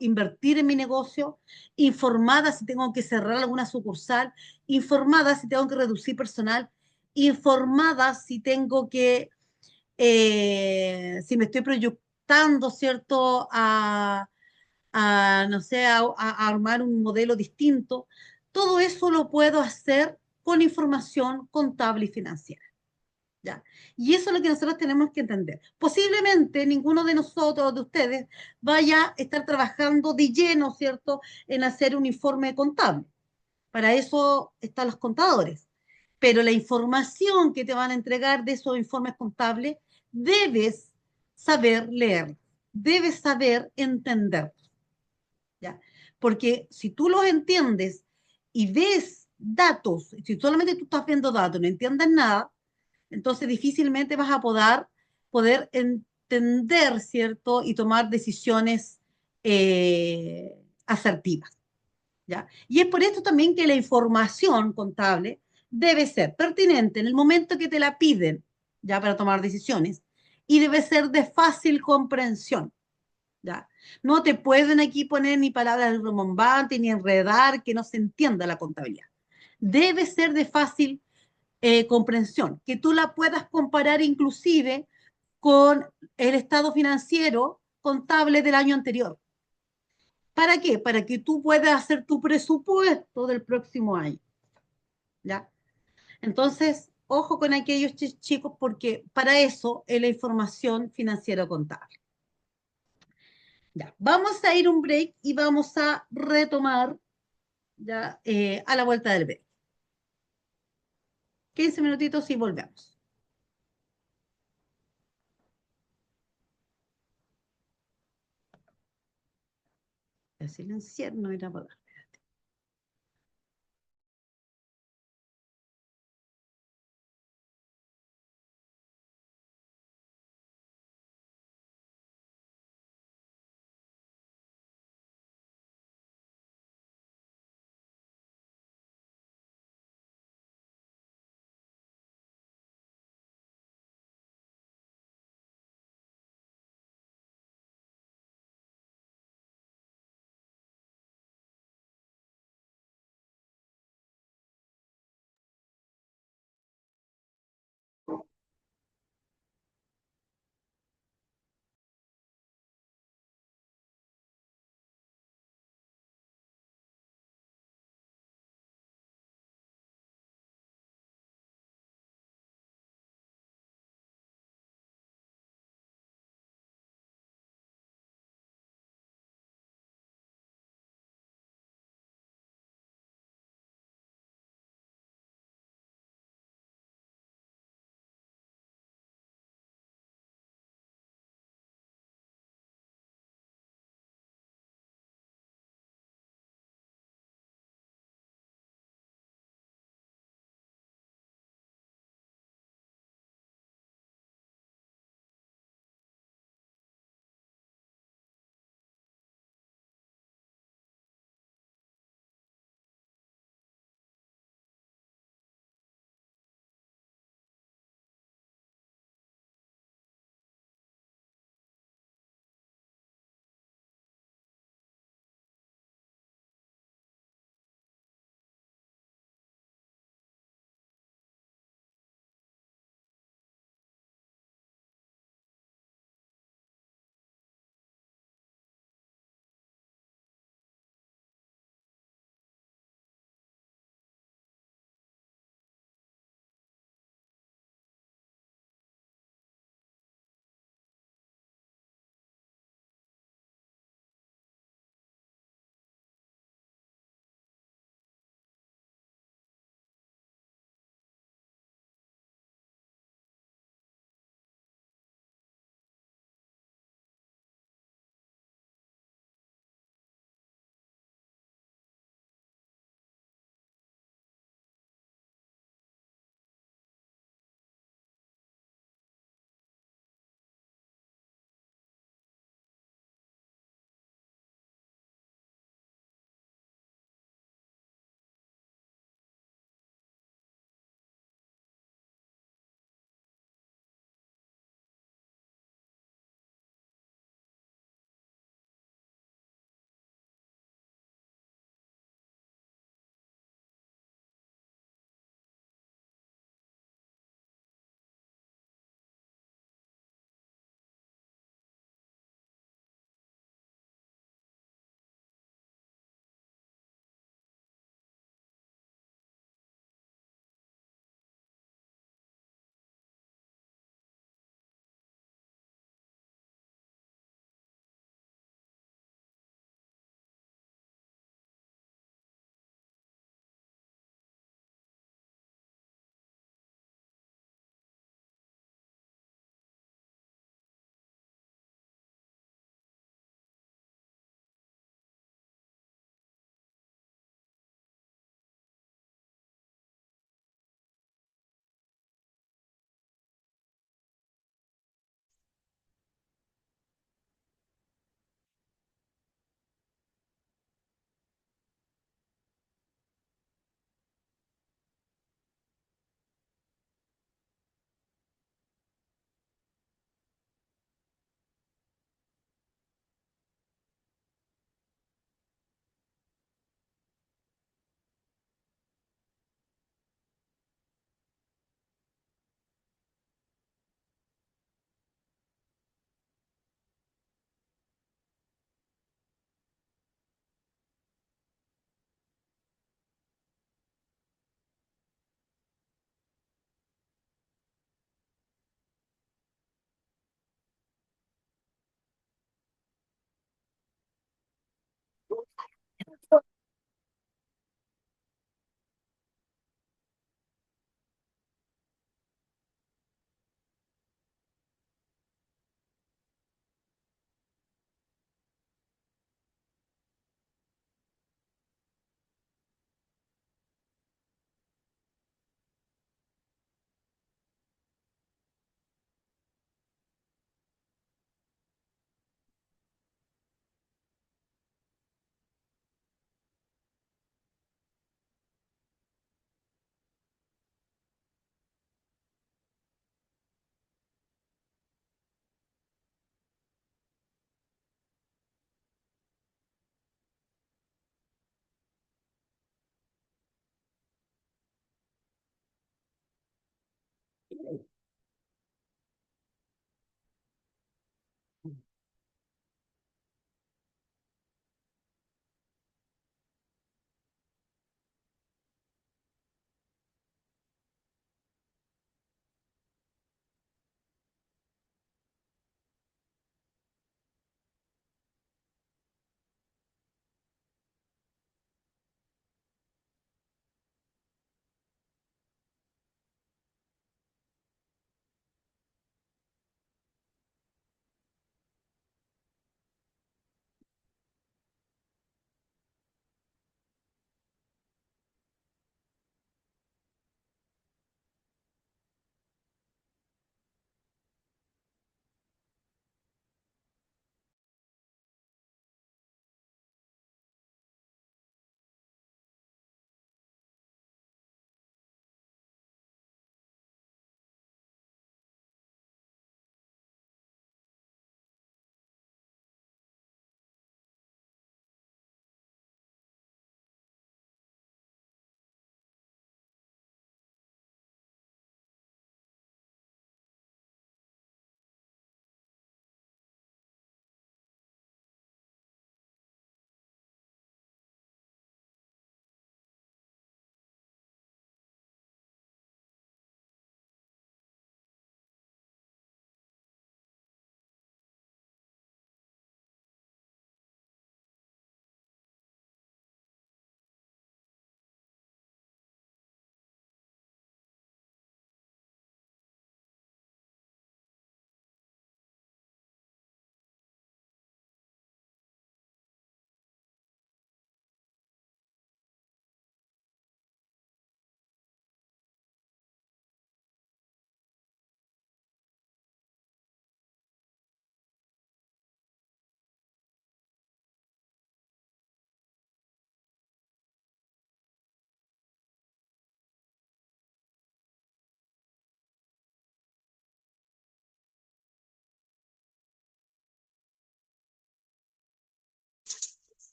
invertir en mi negocio, informada si tengo que cerrar alguna sucursal, informada si tengo que reducir personal, informada si tengo que si me estoy proyectando, ¿cierto?, no sé, a armar un modelo distinto, todo eso lo puedo hacer con información contable y financiera. ¿Ya? Y eso es lo que nosotros tenemos que entender. Posiblemente ninguno de nosotros, de ustedes, vaya a estar trabajando de lleno, ¿cierto?, en hacer un informe contable. Para eso están los contadores. Pero la información que te van a entregar de esos informes contables, debes saber leer, debes saber entender, ¿ya? Porque si tú los entiendes y ves datos, si solamente tú estás viendo datos, no entiendes nada, entonces difícilmente vas a poder entender, ¿cierto? Y tomar decisiones asertivas. ¿Ya? Y es por esto también que la información contable debe ser pertinente en el momento que te la piden, ya para tomar decisiones, y debe ser de fácil comprensión, ¿ya? No te pueden aquí poner ni palabras rebombantes ni enredar que no se entienda la contabilidad. Debe ser de fácil comprensión, que tú la puedas comparar inclusive con el estado financiero contable del año anterior. ¿Para qué? Para que tú puedas hacer tu presupuesto del próximo año, ¿ya? Entonces, ojo con aquellos chicos porque para eso es la información financiera contable. Ya, vamos a ir un break y vamos a retomar ya a la vuelta del break. 15 minutitos y volvemos. El silenciar no era para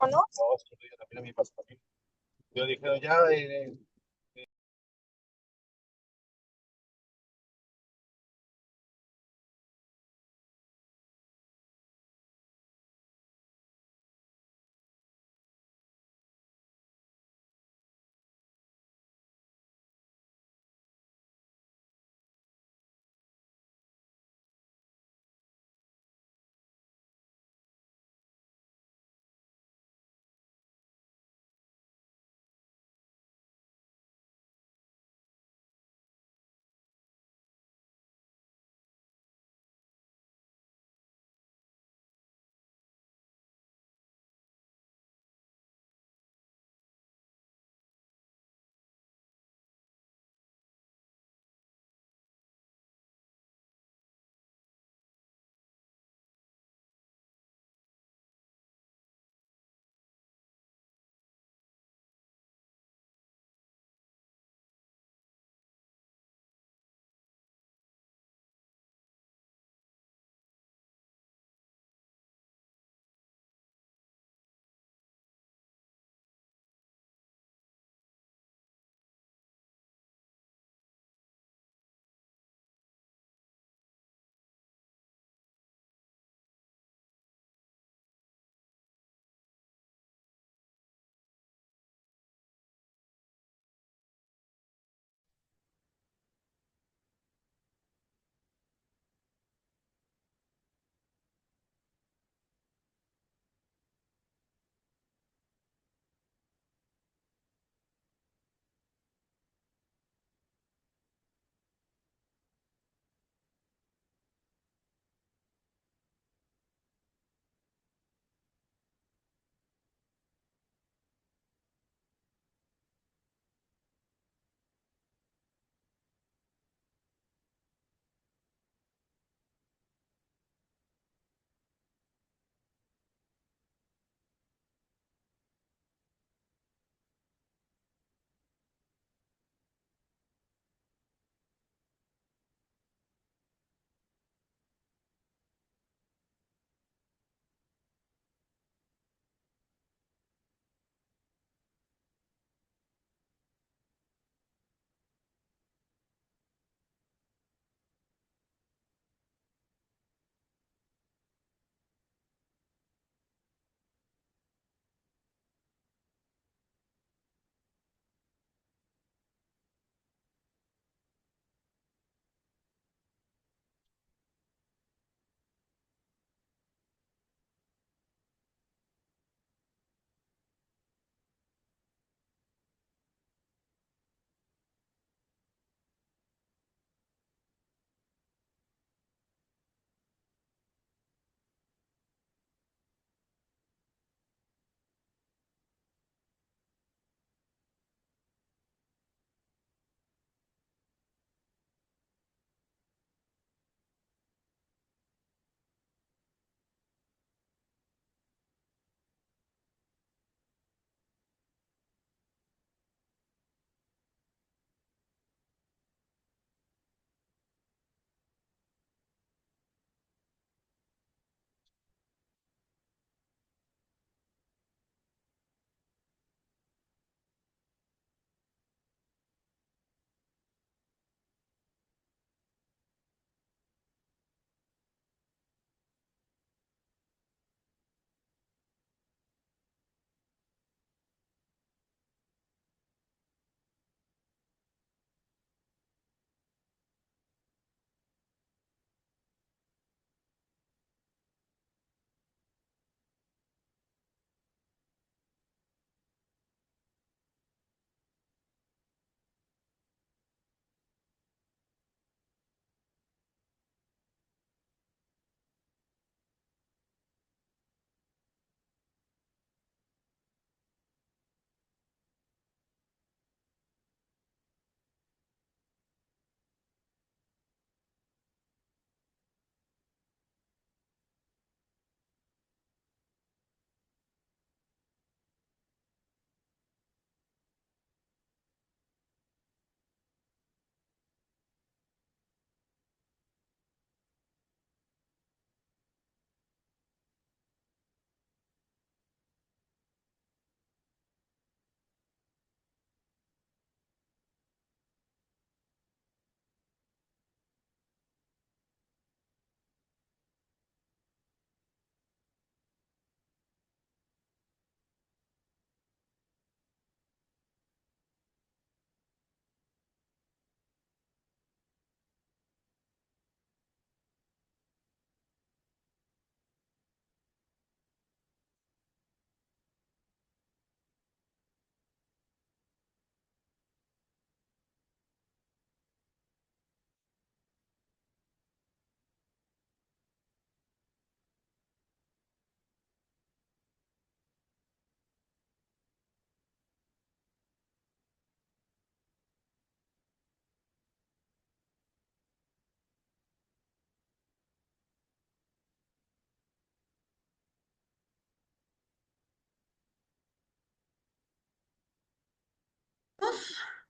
¿O no? No, eso yo también a mí me pasa también. Yo dije, ya,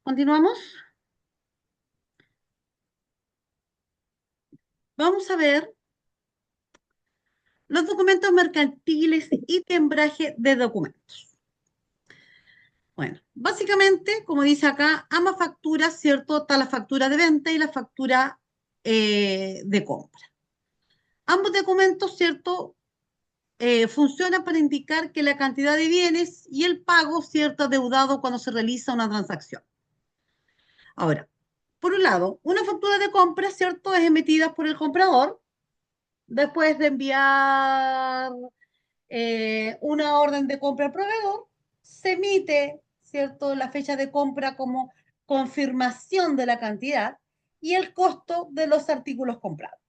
Continuamos. Vamos a ver los documentos mercantiles y timbraje de documentos. Bueno, básicamente, como dice acá, ambas facturas, ¿cierto? Está la factura de venta y la factura de compra. Ambos documentos, ¿cierto? Funcionan para indicar que la cantidad de bienes y el pago, ¿cierto? Adeudado cuando se realiza una transacción. Ahora, por un lado, una factura de compra, ¿cierto? Es emitida por el comprador después de enviar una orden de compra al proveedor, se emite, ¿cierto?, la fecha de compra como confirmación de la cantidad y el costo de los artículos comprados.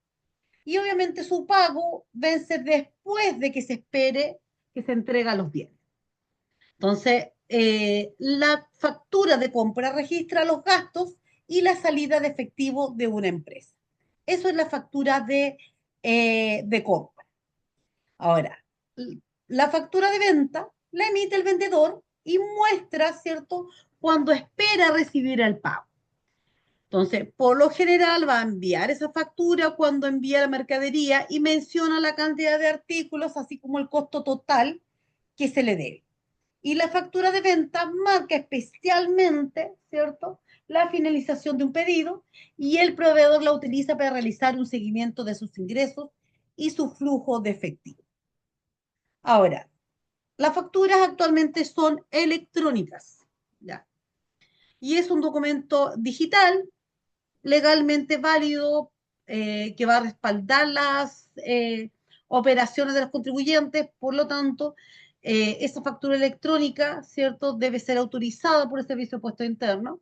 Y obviamente su pago vence después de que se espere que se entrega los bienes. Entonces, la factura de compra registra los gastos y la salida de efectivo de una empresa. Eso es la factura de compra. Ahora, la factura de venta la emite el vendedor y muestra, ¿cierto?, cuando espera recibir el pago. Entonces, por lo general va a enviar esa factura cuando envía la mercadería y menciona la cantidad de artículos, así como el costo total que se le debe. Y la factura de venta marca especialmente, ¿cierto?, la finalización de un pedido y el proveedor la utiliza para realizar un seguimiento de sus ingresos y su flujo de efectivo. Ahora, las facturas actualmente son electrónicas, ¿ya? Y es un documento digital, legalmente válido, que va a respaldar las operaciones de los contribuyentes. Por lo tanto, esa factura electrónica, ¿cierto?, debe ser autorizada por el Servicio de Impuestos Internos.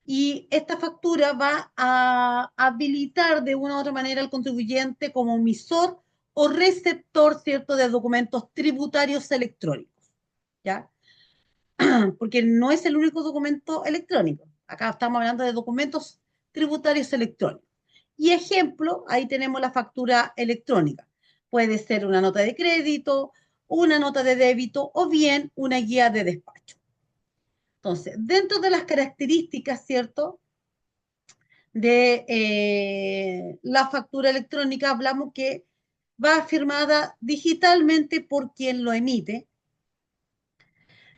Y esta factura va a habilitar de una u otra manera al contribuyente como emisor o receptor, ¿cierto?, de documentos tributarios electrónicos, ¿ya? Porque no es el único documento electrónico. Acá estamos hablando de documentos tributarios electrónicos. Y ejemplo, ahí tenemos la factura electrónica. Puede ser una nota de crédito, una nota de débito o bien una guía de despacho. Entonces, dentro de las características, ¿cierto?, de la factura electrónica, hablamos que va firmada digitalmente por quien lo emite.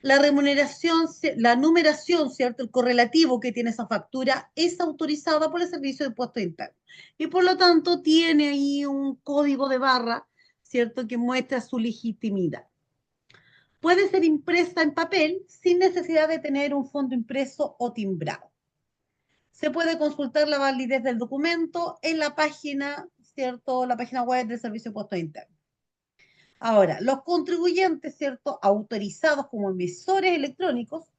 La remuneración, la numeración, ¿cierto?, el correlativo que tiene esa factura es autorizada por el Servicio de Impuestos Internos. Y por lo tanto tiene ahí un código de barra, ¿cierto?, que muestra su legitimidad. Puede ser impresa en papel sin necesidad de tener un fondo impreso o timbrado. Se puede consultar la validez del documento en la página, ¿cierto?, la página web del Servicio de Impuestos Internos. Ahora, los contribuyentes, ¿cierto?, autorizados como emisores electrónicos,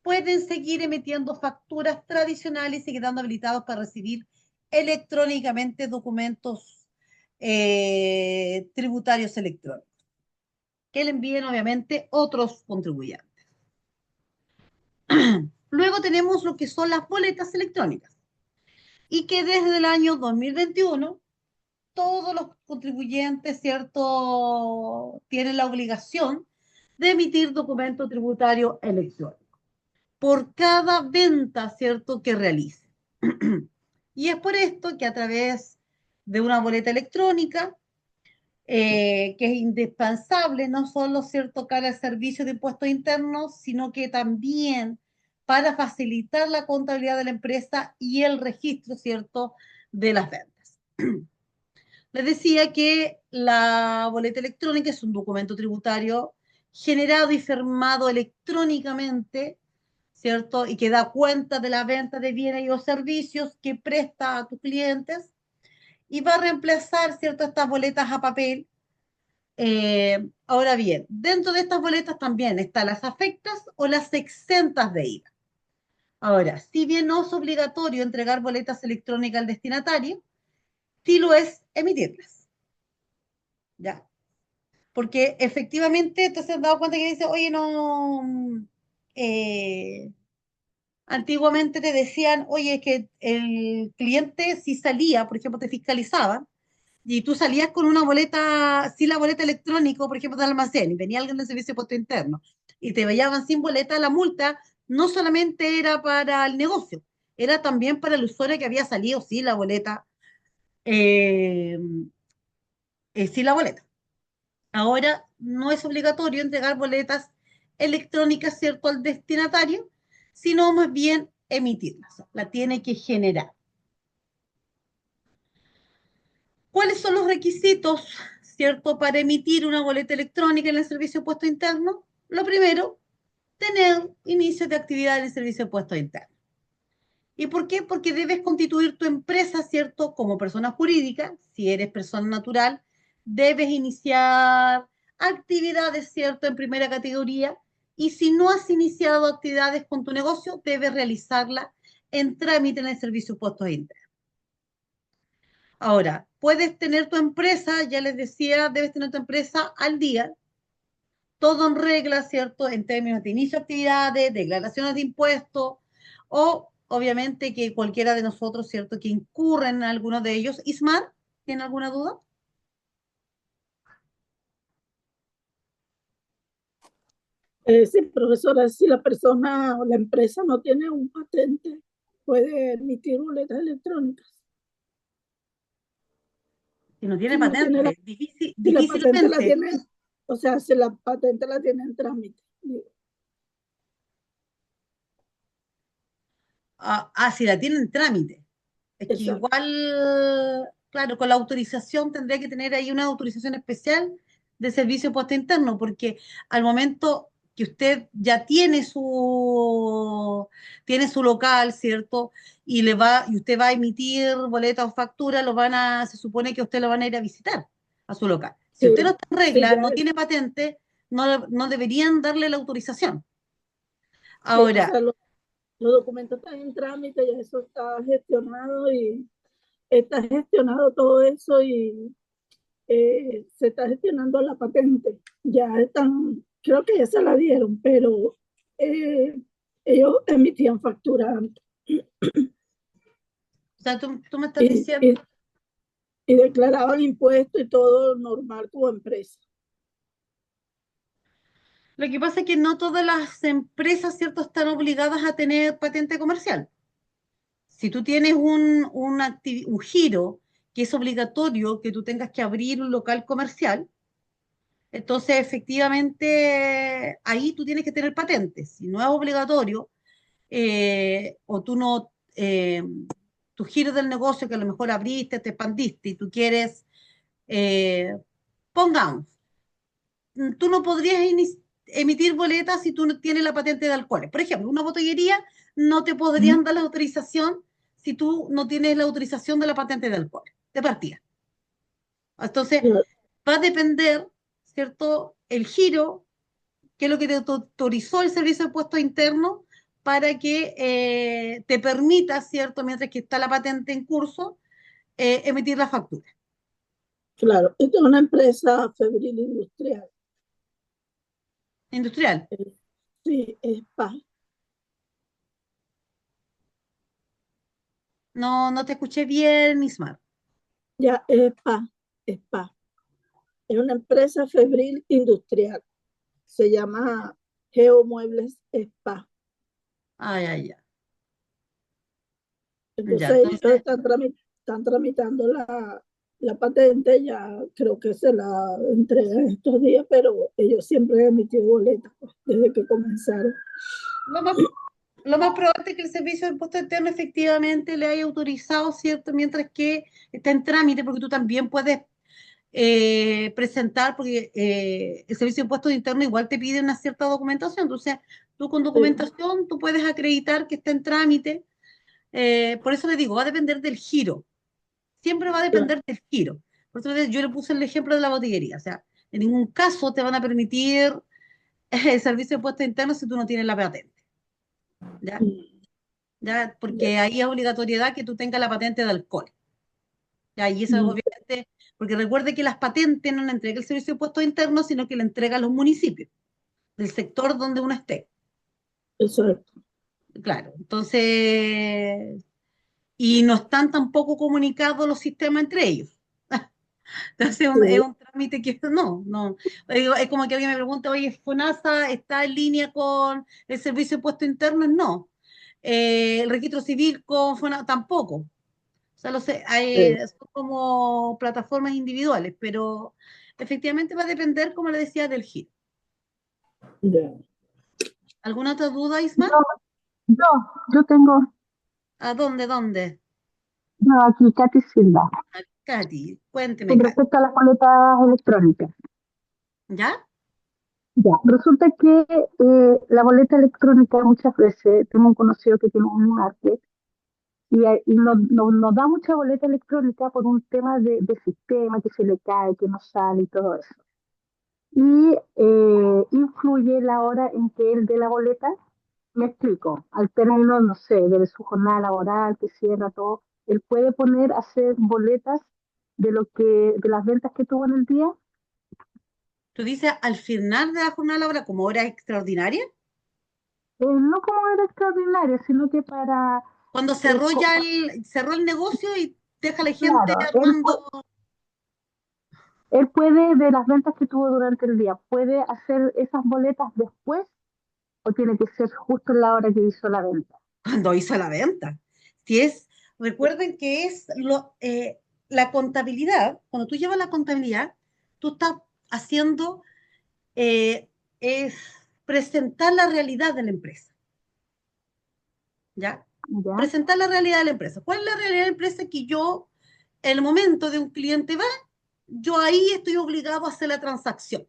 pueden seguir emitiendo facturas tradicionales y quedando habilitados para recibir electrónicamente documentos tributarios electrónicos, que le envíen obviamente otros contribuyentes. Luego tenemos lo que son las boletas electrónicas, y que desde el año 2021 todos los contribuyentes, ¿cierto?, tienen la obligación de emitir documento tributario electrónico por cada venta, ¿cierto?, que realice. Y es por esto que a través de una boleta electrónica, que es indispensable no solo, ¿cierto?, para el Servicio de Impuestos Internos, sino que también para facilitar la contabilidad de la empresa y el registro, ¿cierto?, de las ventas. Les decía que la boleta electrónica es un documento tributario generado y firmado electrónicamente, ¿cierto?, y que da cuenta de la venta de bienes y o servicios que presta a tus clientes, y va a reemplazar, ¿cierto?, estas boletas a papel. Ahora bien, dentro de estas boletas también están las afectas o las exentas de IVA. Ahora, si bien no es obligatorio entregar boletas electrónicas al destinatario, sí lo es emitirlas, ¿ya? Porque efectivamente te has dado cuenta que dice, oye, no, antiguamente te decían, oye, es que el cliente si salía, por ejemplo, te fiscalizaban, y tú salías con una boleta, sin la boleta electrónica, por ejemplo, del almacén, y venía alguien del Servicio de Impuestos Internos, y te veían sin boleta, la multa no solamente era para el negocio, era también para el usuario que había salido sin la boleta, eh, sin la boleta. Ahora no es obligatorio entregar boletas electrónicas, ¿cierto?, al destinatario, sino más bien emitirlas, la tiene que generar. ¿Cuáles son los requisitos, cierto, para emitir una boleta electrónica en el servicio de puesto interno? Lo primero, tener inicio de actividad en el servicio de puesto interno. ¿Y por qué? Porque debes constituir tu empresa, ¿cierto? Como persona jurídica. Si eres persona natural, debes iniciar actividades, ¿cierto? En primera categoría. Y si no has iniciado actividades con tu negocio, debes realizarla en trámite en el servicio de puestos internos. Ahora, puedes tener tu empresa, ya les decía, debes tener tu empresa al día, todo en regla, ¿cierto? En términos de inicio de actividades, declaraciones de impuestos, o obviamente que cualquiera de nosotros, ¿cierto?, que incurra en alguno de ellos. Ismar, ¿tiene alguna duda? Sí, profesora, si la persona o la empresa no tiene un patente, puede emitir boletas electrónicas. Si no tiene Si no tiene patente, si la patente la difícilmente. tiene, o sea, si la patente la tiene en trámite. Si la tiene en trámite. Es que Exacto. igual, claro, con la autorización tendría que tener ahí una autorización especial de servicio de puesto interno, porque al momento que usted ya tiene su local, ¿cierto? Y usted va a emitir boletas o facturas, se supone que usted lo van a ir a visitar a su local. Si usted no Sí, está en sí, regla, ya no tiene patente, no deberían darle la autorización. sí, o Ahora, sea, los documentos están en trámite, ya eso está gestionado y está gestionado todo eso y se está gestionando la patente. Ya están, creo que ya se la dieron, pero eh, ellos emitían factura antes o sea, tú me estás y, diciendo. y, y declaraban impuestos y todo normal como empresa. Lo que pasa es que no todas las empresas, ¿cierto?, están obligadas a tener patente comercial. Si tú tienes un giro que es obligatorio que tú tengas que abrir un local comercial, entonces efectivamente ahí tú tienes que tener patente. Si no es obligatorio, o tú no, tu giro del negocio que a lo mejor abriste, te expandiste y tú quieres, eh, pongamos, tú no podrías emitir boletas si tú no tienes la patente de alcoholes. Por ejemplo, una botellería no te ¿Mm? podrían dar la autorización si tú no tienes la autorización de la patente de alcoholes, de partida. Entonces, va a depender, ¿cierto?, el giro, que es lo que te autorizó el Servicio de Puestos Internos para que te permita, ¿cierto?, mientras que está la patente en curso, emitir la factura. Claro, esto es una empresa febril industrial. Industrial. Sí, es PA. No, no te escuché bien, Ismar. Ya es PA, es PA. Es una empresa febril industrial. Se llama Geomuebles Spa. Ay, ay, ay. Ya, Entonces ellos entonces, están tramitando la patente, ya creo que se la entregan estos días, pero ellos siempre han emitido boletas pues, desde que comenzaron. lo más, lo más probable es que el Servicio de Impuesto Interno efectivamente le haya autorizado, ¿cierto? Mientras que está en trámite, porque tú también puedes presentar, porque el Servicio de Impuestos Internos igual te pide una cierta documentación. Entonces, tú con Sí, documentación, tú puedes acreditar que está en trámite. Por eso le digo, va a depender del giro. Siempre va a claro, depender del giro. Por eso yo le puse el ejemplo de la botillería. O sea, en ningún caso te van a permitir el Servicio de Impuestos Internos si tú no tienes la patente. ¿Ya? ¿Ya? ya, Porque ahí es obligatoriedad que tú tengas la patente de alcohol. ¿Ya? Y eso mm, obviamente, porque recuerde que las patentes no la entrega el Servicio de Impuestos Internos, sino que la entrega a los municipios, del sector donde uno esté. exacto. Claro, entonces, y no están tampoco comunicados los sistemas entre ellos. Entonces es un trámite que no. Es como que alguien me pregunta, oye, ¿FONASA está en línea con el Servicio de Impuestos Internos? No. El registro civil con FONASA tampoco. O sea, Sí, son como plataformas individuales, pero efectivamente va a depender, como le decía, del giro. ya. ¿Alguna otra duda, Isma? Yo, yo, yo tengo, ¿A dónde? yo aquí, Katy Silva, Katy, cuénteme, con Katy. respecto a las boletas electrónicas. ¿Ya? Ya, resulta que la boleta electrónica muchas veces, tengo un conocido que tiene un market y nos da mucha boleta electrónica por un tema de sistema que se le cae, que no sale y todo eso. Y influye la hora en que él dé la boleta. Me explico, al término, no sé, de su jornada laboral, que cierra todo, él puede poner a hacer boletas de las ventas que tuvo en el día. Tú dices al final de la jornada laboral como hora extraordinaria, No como era extraordinaria, sino que para, cuando eh, co- cerró el negocio y deja a la gente claro, armando. él puede, de las ventas que tuvo durante el día, puede hacer esas boletas después o tiene que ser justo en la hora que hizo la venta. Cuando hizo la venta. Si es, recuerden que es la contabilidad, cuando tú llevas la contabilidad, tú estás haciendo, eh, es presentar la realidad de la empresa, ¿ya? ¿Ya? Presentar la realidad de la empresa. ¿Cuál es la realidad de la empresa? Que yo, en el momento de un cliente va, yo ahí estoy obligado a hacer la transacción,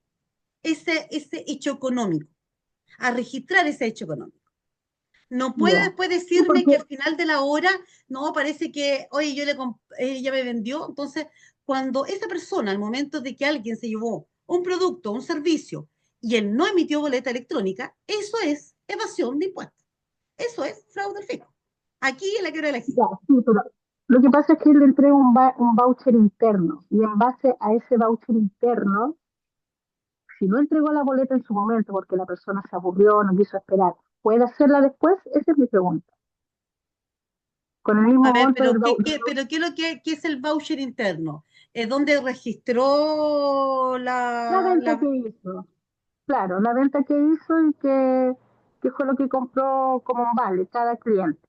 ese hecho económico, a registrar ese hecho económico. No puede Ya. después Sí, decirme porque, que al final de la hora, no, parece que, oye, ella me vendió. Entonces, cuando esa persona, al momento de que alguien se llevó un producto, un servicio, y él no emitió boleta electrónica, eso es evasión de impuestos. Eso es fraude al fisco. Aquí es la que quiero elegir. ya, sí, pero lo que pasa es que él le entrega un voucher interno y en base a ese voucher interno, si no entregó la boleta en su momento porque la persona se aburrió, no quiso esperar, ¿puede hacerla después? Esa es mi pregunta. Con el A mismo ver, monto del voucher. pero ¿qué es qué es el voucher interno? ¿Es donde registró La venta que hizo, claro, la venta que hizo y que fue lo que compró como un vale cada cliente.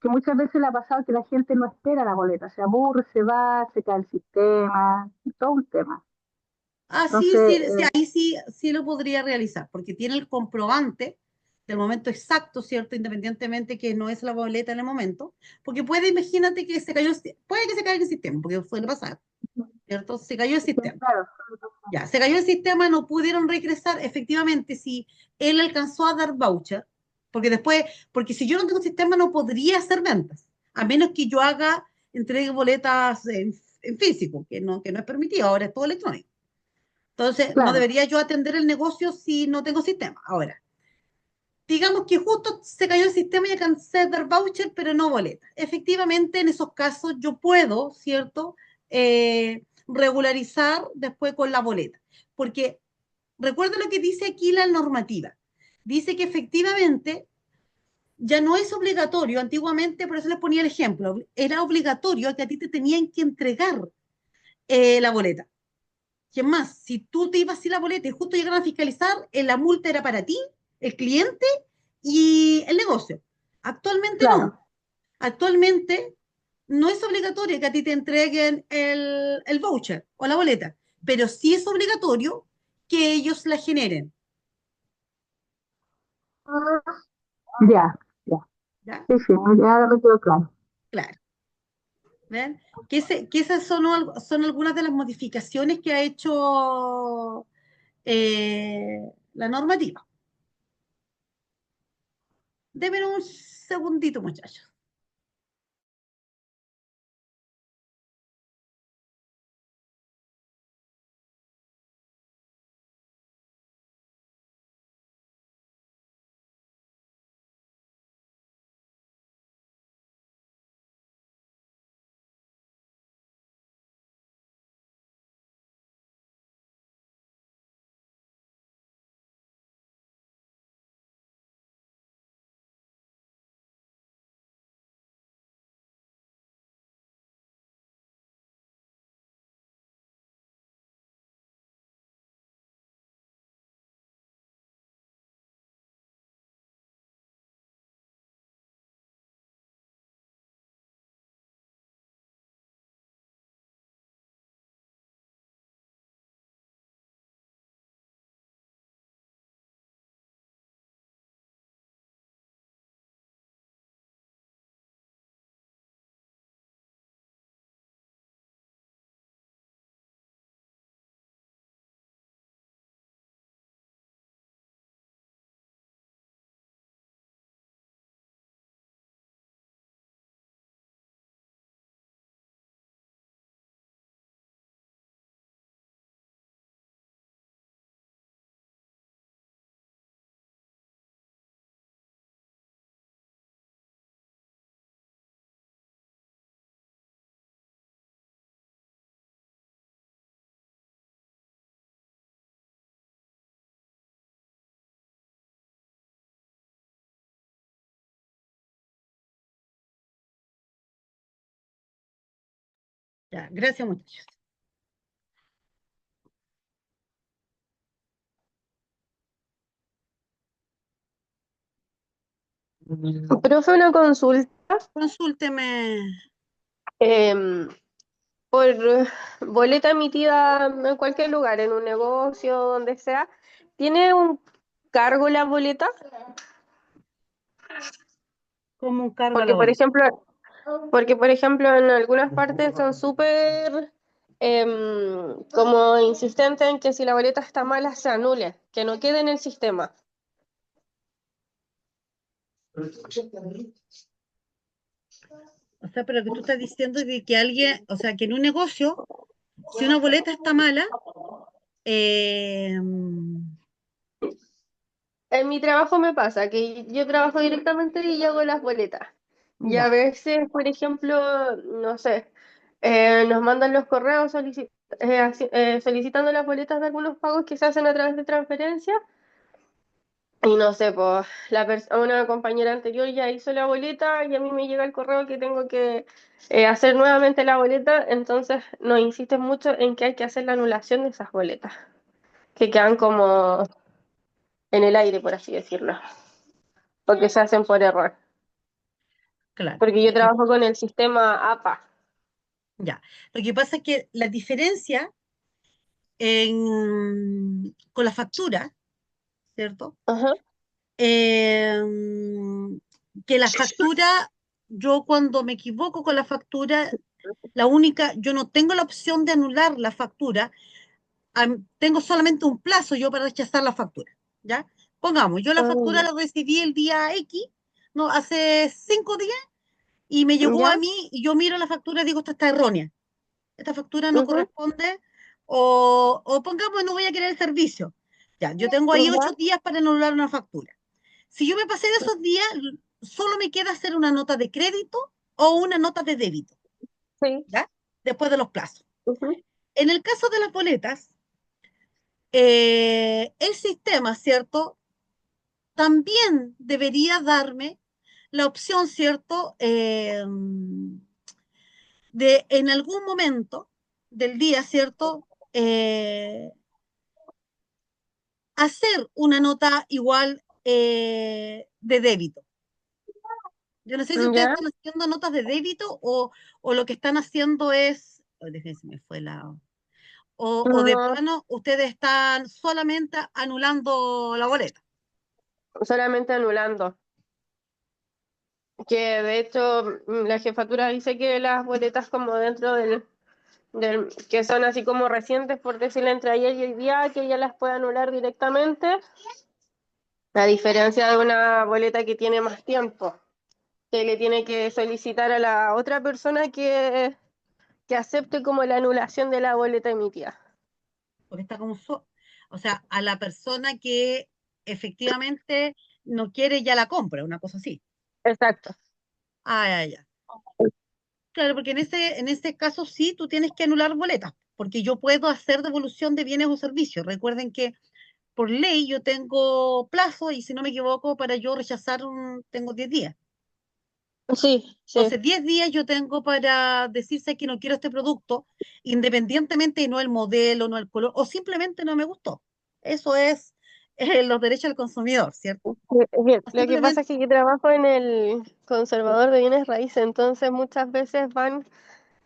Que muchas veces le ha pasado que la gente no espera la boleta, se aburre, se va, se cae el sistema, todo un tema. Ah, sí, Entonces, sí, sí, ahí sí, sí lo podría realizar, porque tiene el comprobante del momento exacto, ¿cierto? Independientemente que no es la boleta en el momento, porque puede, imagínate que se cayó, puede que se caiga el sistema, porque suele pasar, ¿cierto? Se cayó el sistema. claro, Ya, se cayó el sistema, no pudieron regresar. Efectivamente, si él alcanzó a dar voucher, porque después, porque si yo no tengo sistema, no podría hacer ventas, a menos que yo entregue boletas en físico, que no es permitido, ahora es todo electrónico. Entonces, no claro. debería yo atender el negocio si no tengo sistema. Ahora, digamos que justo se cayó el sistema y alcancé a dar voucher, pero no boleta. Efectivamente, en esos casos yo puedo, ¿cierto? Regularizar después con la boleta. Porque recuerda lo que dice aquí la normativa. Dice que efectivamente ya no es obligatorio, antiguamente, por eso les ponía el ejemplo, era obligatorio que a ti te tenían que entregar la boleta. ¿Quién más? Si tú te ibas sin la boleta y justo llegaron a fiscalizar, la multa era para ti, el cliente y el negocio. Actualmente Claro. no. Actualmente no es obligatorio que a ti te entreguen el voucher o la boleta, pero sí es obligatorio que ellos la generen. Ya, ya. ¿Ya? Sí, sí, ya me quedó claro. Claro. ¿Ven? Que esas son algunas de las modificaciones que ha hecho la normativa. Deme un segundito, muchachos. Ya, gracias, muchachos. Profe, una consulta. Consúlteme. em, por boleta emitida en cualquier lugar, en un negocio, donde sea, ¿tiene un cargo la boleta? ¿Cómo un cargo a la Porque, por boleta? ejemplo, en algunas partes son súper como insistentes en que si la boleta está mala se anule, que no quede en el sistema. O sea, pero que tú estás diciendo de que alguien, o sea, que en un negocio, si una boleta está mala, eh, En mi trabajo me pasa que yo trabajo directamente y yo hago las boletas. Y a ya, veces, por ejemplo, no sé, nos mandan los correos solicitando las boletas de algunos pagos que se hacen a través de transferencia. Y no sé, pues una compañera anterior ya hizo la boleta y a mí me llega el correo que tengo que hacer nuevamente la boleta. Entonces nos insisten mucho en que hay que hacer la anulación de esas boletas, que quedan como en el aire, por así decirlo, porque se hacen por error. claro. Porque yo trabajo con el sistema APA. Ya. Lo que pasa es que la diferencia con la factura, ¿cierto? Ajá. Eh, que la factura, yo cuando me equivoco con la factura, yo no tengo la opción de anular la factura, tengo solamente un plazo yo para rechazar la factura, ¿ya? Pongamos, yo la factura la recibí el día X, no, hace 5 días, y me llegó a ¿Ya? mí, y yo miro la factura y digo, esta está errónea, esta factura no Ujú. corresponde, o pongamos, no voy a querer el servicio. Ya, yo tengo ahí ¿Ya? 8 días para anular una factura. Si yo me pasé de esos días, solo me queda hacer una nota de crédito o una nota de débito, Sí. ¿ya? Después de los plazos. Ujú. En el caso de las boletas, el sistema, ¿cierto? También debería darme la opción, ¿cierto? De en algún momento del día, ¿cierto? Hacer una nota igual de débito. Yo no sé si ustedes ¿Ya? están haciendo notas de débito o lo que están haciendo es, déjenme, se me fue o de No, plano ustedes están solamente anulando la boleta. solamente anulando. Que de hecho la jefatura dice que las boletas como dentro que son así como recientes, por decirlo entre ayer y hoy día, que ella las puede anular directamente, a diferencia de una boleta que tiene más tiempo, que le tiene que solicitar a la otra persona que acepte como la anulación de la boleta emitida. Porque está como, o sea, a la persona que efectivamente no quiere ya la compra, una cosa así. Exacto. Ah, ya, ya. Claro, porque en ese caso sí tú tienes que anular boletas, porque yo puedo hacer devolución de bienes o servicios. Recuerden que por ley yo tengo plazo y si no me equivoco, para yo rechazar tengo 10 días. Sí, sí. Entonces, 10 días yo tengo para decirse que no quiero este producto, independientemente de no el modelo, no el color, o simplemente no me gustó. Eso es los derechos del consumidor, ¿cierto? Bien, O lo que pasa simplemente, es que yo trabajo en el conservador de bienes raíces, entonces muchas veces van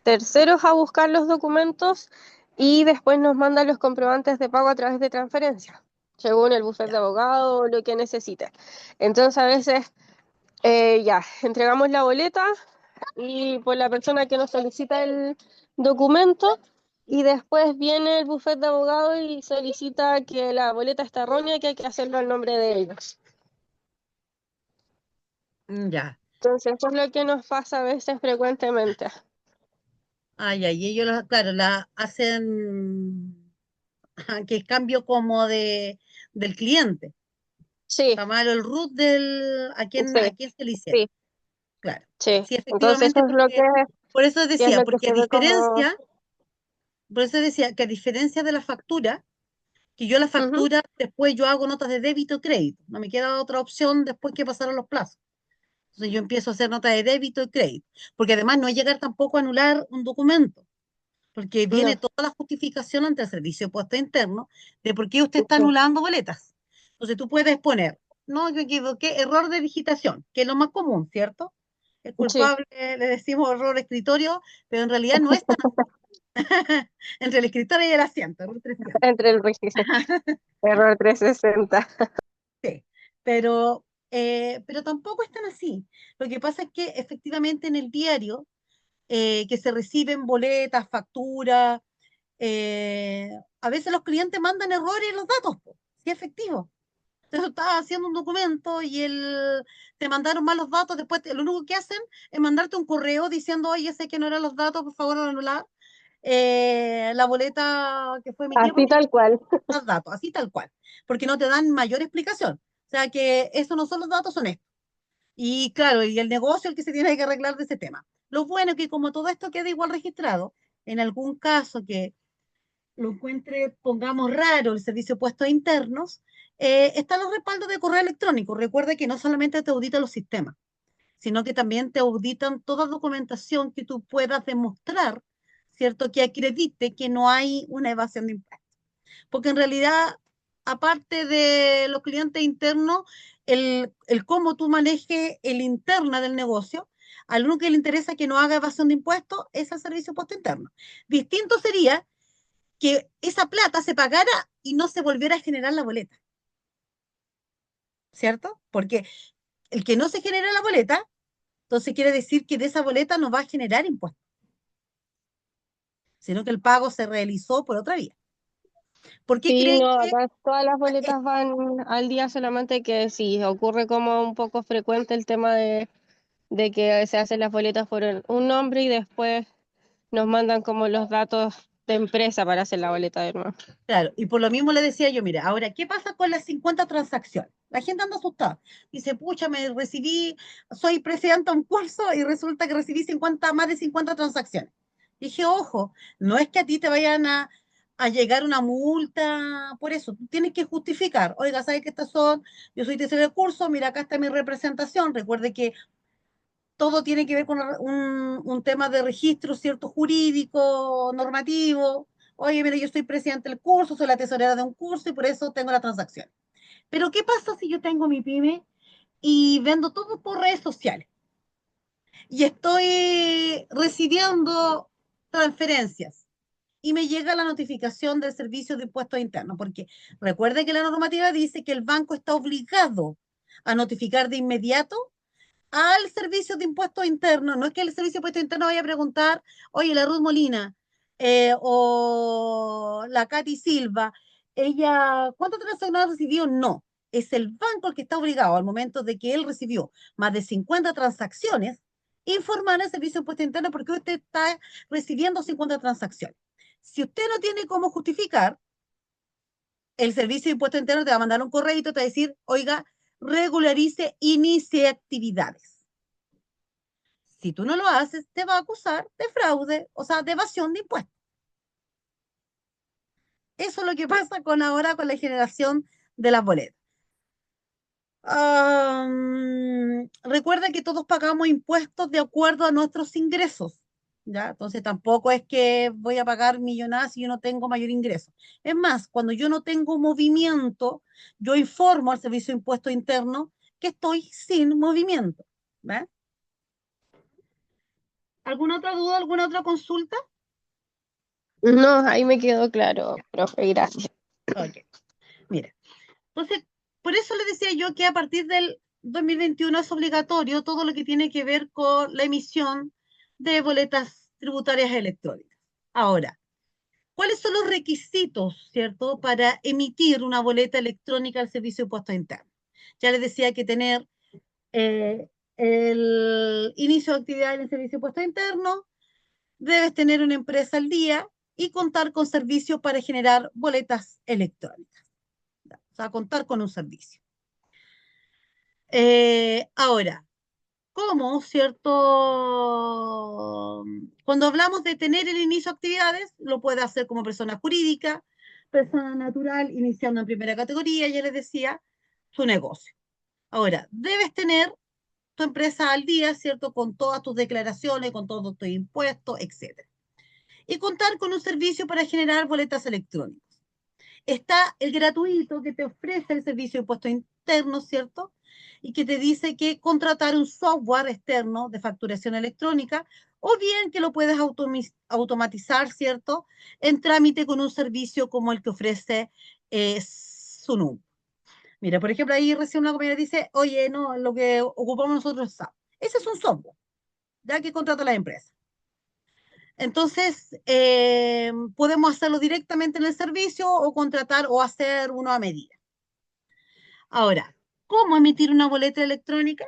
terceros a buscar los documentos y después nos mandan los comprobantes de pago a través de transferencia, según el bufete de ya, abogado o lo que necesite. Entonces a veces ya, entregamos la boleta y por la persona que nos solicita el documento y después viene el bufete de abogado y solicita que la boleta está errónea y que hay que hacerlo al nombre de ellos. ya. Entonces, eso es lo que nos pasa a veces frecuentemente. Ya, y ellos, claro, la hacen que es cambio como del cliente. Sí, Está malo el root a quién, sí, a quién se le hicieron. sí, Claro. sí. Sí, Entonces, efectivamente, porque por eso que es decía, lo que porque a se ve como... diferencia, por eso decía que a diferencia de la factura, que yo la Ujú. factura, después yo hago notas de débito y crédito. No me queda otra opción después que pasaron los plazos. Entonces yo empiezo a hacer notas de débito y crédito. Porque además no es llegar tampoco a anular un documento. porque viene No, toda la justificación ante el servicio de puesto interno de por qué usted está sí. anulando boletas. Entonces tú puedes poner, no, yo equivoqué, error de digitación, que es lo más común, ¿cierto? El Sí, culpable le decimos error de escritorio, pero en realidad no es tan entre el escritorio y el asiento, error 300. entre el registro. Error 360. Sí, pero tampoco es tan así. Lo que pasa es que efectivamente en el diario que se reciben boletas, facturas, a veces los clientes mandan errores en los datos, po, sí, efectivo. Entonces tú estás haciendo un documento y te mandaron mal los datos, después lo único que hacen es mandarte un correo diciendo, oye, sé que no eran los datos, por favor, anular la boleta que fue emitida Así porque tal cual. los datos, así tal cual, porque no te dan mayor explicación. O sea que eso no son los datos, son estos. Y claro, y el negocio el que se tiene que arreglar de ese tema. Lo bueno es que como todo esto queda igual registrado, en algún caso que lo encuentre, pongamos raro, el servicio de puestos internos, están los respaldos de correo electrónico. Recuerda que no solamente te auditan los sistemas, sino que también te auditan toda documentación que tú puedas demostrar, ¿cierto? Que acredite que no hay una evasión de impuestos. Porque en realidad, aparte de los clientes internos, el cómo tú manejes el interna del negocio, al único que le interesa que no haga evasión de impuestos es el servicio de puesto interno. Distinto sería que esa plata se pagara y no se volviera a generar la boleta, ¿cierto? Porque el que no se genera la boleta, entonces quiere decir que de esa boleta no va a generar impuestos, sino que el pago se realizó por otra vía. ¿Por qué Sí, creen no, que acá todas las es boletas van al día, solamente que sí, ocurre como un poco frecuente el tema de que se hacen las boletas por un nombre y después nos mandan como los datos de empresa para hacer la boleta de nuevo. claro? Y por lo mismo le decía yo, mira, ahora, ¿qué pasa con las 50 transacciones? La gente anda asustada. Dice, pucha, soy presidenta de un curso y resulta que recibí más de 50 transacciones. Dije, ojo, no es que a ti te vayan a llegar una multa por eso. Tú tienes que justificar. Oiga, ¿sabes qué yo soy tercero del curso, mira, acá está mi representación. Recuerde que todo tiene que ver con un tema de registro, cierto, jurídico, normativo. Oye, mira, yo soy presidente del curso, soy la tesorera de un curso y por eso tengo la transacción. Pero ¿qué pasa si yo tengo mi pyme y vendo todo por redes sociales y estoy recibiendo transferencias y me llega la notificación del Servicio de Impuestos Internos? Porque recuerde que la normativa dice que el banco está obligado a notificar de inmediato al servicio de impuestos internos. No es que el servicio de impuestos internos vaya a preguntar, oye, la Ruth Molina o la Katy Silva, ¿cuántas transacciones recibió? No. Es el banco el que está obligado al momento de que él recibió más de 50 transacciones, informar al servicio de impuestos internos porque usted está recibiendo 50 transacciones. Si usted no tiene cómo justificar, el servicio de impuestos internos te va a mandar un correo y te va a decir, oiga, regularice, inicie actividades. Si tú no lo haces, te va a acusar de fraude, o sea, de evasión de impuestos. Eso es lo que pasa ahora con la generación de las boletas. Recuerda que todos pagamos impuestos de acuerdo a nuestros ingresos, ¿ya? Entonces tampoco es que voy a pagar millonadas si yo no tengo mayor ingreso. Es más, cuando yo no tengo movimiento, yo informo al Servicio de Impuestos Internos que estoy sin movimiento, ¿ve? ¿Alguna otra duda, alguna otra consulta? No, ahí me quedó claro, profe, gracias. Ok, mira. Entonces, por eso le decía yo que a partir del 2021 es obligatorio todo lo que tiene que ver con la emisión de boletas tributarias electrónicas. Ahora, ¿cuáles son los requisitos, cierto, para emitir una boleta electrónica al Servicio de Impuestos Internos? Ya les decía que tener el inicio de actividad en el Servicio de Impuestos Internos, debes tener una empresa al día y contar con servicios para generar boletas electrónicas. O sea, contar con un servicio. Ahora, ¿cómo, cierto? Cuando hablamos de tener el inicio de actividades, lo puede hacer como persona jurídica, persona natural, iniciando en primera categoría, ya les decía, su negocio. Ahora, debes tener tu empresa al día, ¿cierto? Con todas tus declaraciones, con todos tus impuestos, etc. y contar con un servicio para generar boletas electrónicas. Está el gratuito que te ofrece el servicio de impuestos internos, ¿cierto? Y que te dice que contratar un software externo de facturación electrónica o bien que lo puedes automatizar, ¿cierto? En trámite con un servicio como el que ofrece Sunum. Mira, por ejemplo, ahí recién una compañera dice, oye, no, lo que ocupamos nosotros es SAP. Ese es un software, ya que contrata la empresa. Entonces, podemos hacerlo directamente en el servicio o contratar o hacer uno a medida. Ahora, ¿cómo emitir una boleta electrónica?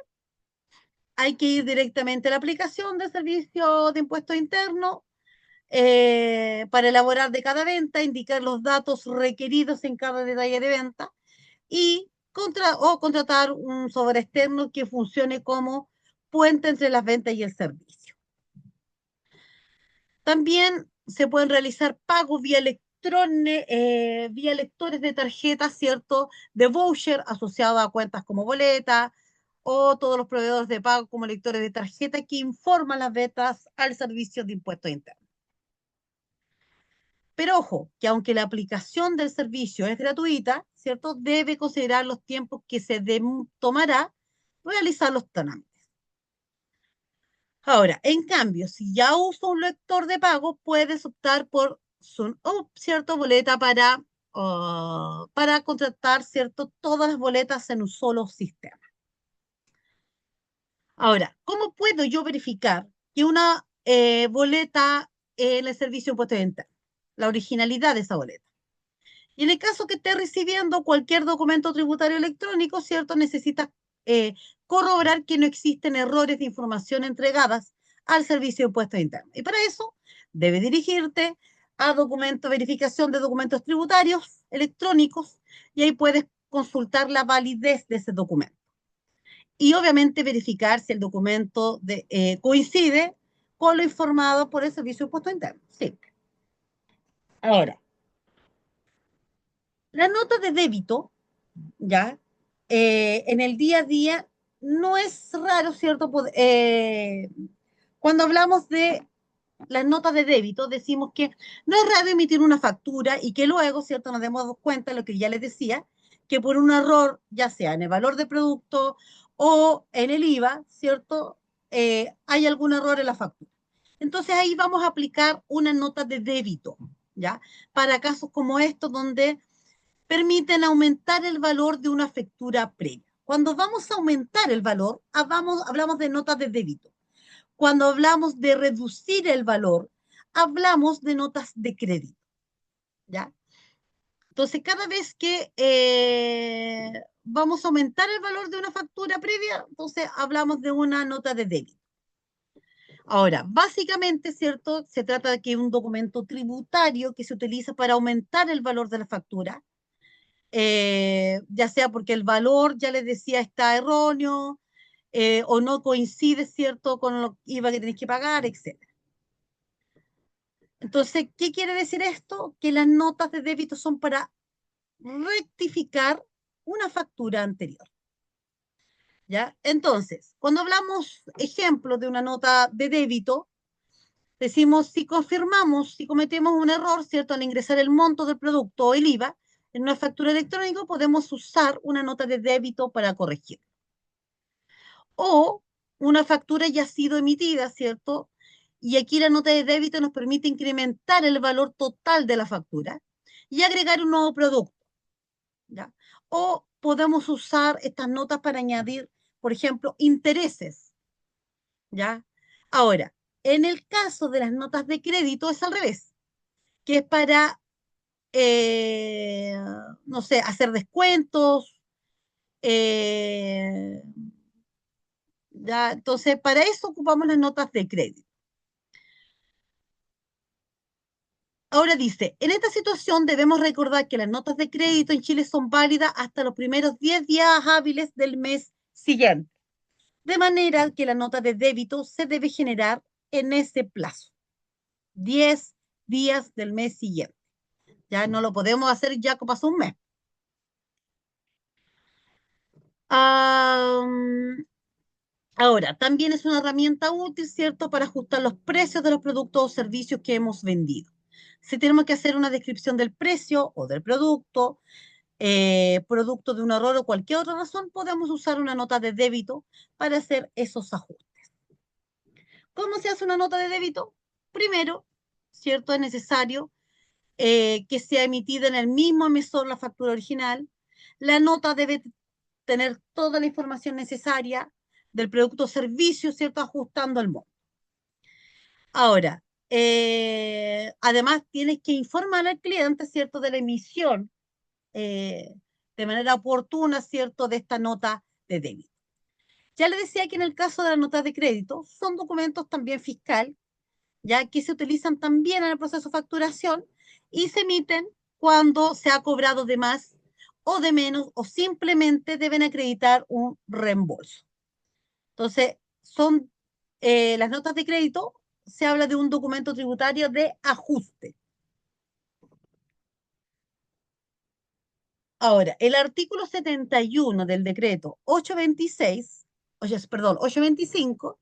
Hay que ir directamente a la aplicación del servicio de impuestos internos para elaborar de cada venta, indicar los datos requeridos en cada detalle de venta y contratar un software externo que funcione como puente entre las ventas y el servicio. También se pueden realizar pagos vía vía lectores de tarjetas, ¿cierto? De voucher asociados a cuentas como boleta o todos los proveedores de pago como lectores de tarjeta que informan las ventas al servicio de impuestos internos. Pero ojo, que aunque la aplicación del servicio es gratuita, ¿cierto? Debe considerar los tiempos que se tomará realizar los trámites. Ahora, en cambio, si ya uso un lector de pago, puedes optar por cierto, boleta para contratar, ¿cierto? Todas las boletas en un solo sistema. Ahora, ¿cómo puedo yo verificar que una boleta en el servicio de impuestos internos? La originalidad de esa boleta. Y en el caso que esté recibiendo cualquier documento tributario electrónico, ¿cierto? Necesitas corroborar que no existen errores de información entregadas al servicio de impuestos internos. Y para eso, debe dirigirte a verificación de documentos tributarios electrónicos y ahí puedes consultar la validez de ese documento. Y obviamente verificar si el documento coincide con lo informado por el servicio de impuestos internos. Simple. Ahora, la nota de débito, ¿ya? En el día a día no es raro, ¿cierto? Cuando hablamos de las notas de débito, decimos que no es raro emitir una factura y que luego, ¿cierto? Nos demos cuenta de lo que ya les decía, que por un error, ya sea en el valor de producto o en el IVA, ¿cierto? Hay algún error en la factura. Entonces ahí vamos a aplicar una nota de débito, ¿ya? Para casos como estos donde permiten aumentar el valor de una factura previa. Cuando vamos a aumentar el valor, hablamos de notas de débito. Cuando hablamos de reducir el valor, hablamos de notas de crédito. ¿Ya? Entonces, cada vez que vamos a aumentar el valor de una factura previa, entonces hablamos de una nota de débito. Ahora, básicamente, ¿cierto? Se trata de que un documento tributario que se utiliza para aumentar el valor de la factura, ya sea porque el valor, ya les decía, está erróneo o no coincide, ¿cierto?, con lo IVA que tenéis que pagar, etc. Entonces, ¿qué quiere decir esto? Que las notas de débito son para rectificar una factura anterior. ¿Ya? Entonces, cuando hablamos, ejemplo, de una nota de débito, decimos si cometemos un error, ¿cierto? Al ingresar el monto del producto o el IVA en una factura electrónica, podemos usar una nota de débito para corregir. O una factura ya ha sido emitida, ¿cierto? Y aquí la nota de débito nos permite incrementar el valor total de la factura y agregar un nuevo producto, ¿ya? O podemos usar estas notas para añadir, por ejemplo, intereses, ¿ya? Ahora, en el caso de las notas de crédito es al revés, que es para, no sé, hacer descuentos, eh, ¿ya? Entonces, para eso ocupamos las notas de crédito. Ahora dice, en esta situación debemos recordar que las notas de crédito en Chile son válidas hasta los primeros 10 días hábiles del mes siguiente, de manera que la nota de débito se debe generar en ese plazo, 10 días del mes siguiente. Ya no lo podemos hacer ya que pasó un mes. Ahora, también es una herramienta útil, ¿cierto?, para ajustar los precios de los productos o servicios que hemos vendido. Si tenemos que hacer una descripción del precio o del producto, producto de un error o cualquier otra razón, podemos usar una nota de débito para hacer esos ajustes. ¿Cómo se hace una nota de débito? Primero, ¿cierto? Es necesario que sea emitida en el mismo emisor la factura original. La nota debe tener toda la información necesaria del producto o servicio, ¿cierto? Ajustando al monto. Ahora, además tienes que informar al cliente, ¿cierto?, de la emisión de manera oportuna, ¿cierto?, de esta nota de débito. Ya le decía que en el caso de las notas de crédito, son documentos también fiscal, ya que se utilizan también en el proceso de facturación y se emiten cuando se ha cobrado de más o de menos o simplemente deben acreditar un reembolso. Entonces, son las notas de crédito, se habla de un documento tributario de ajuste. Ahora, el artículo 71 del decreto 826, perdón, 825,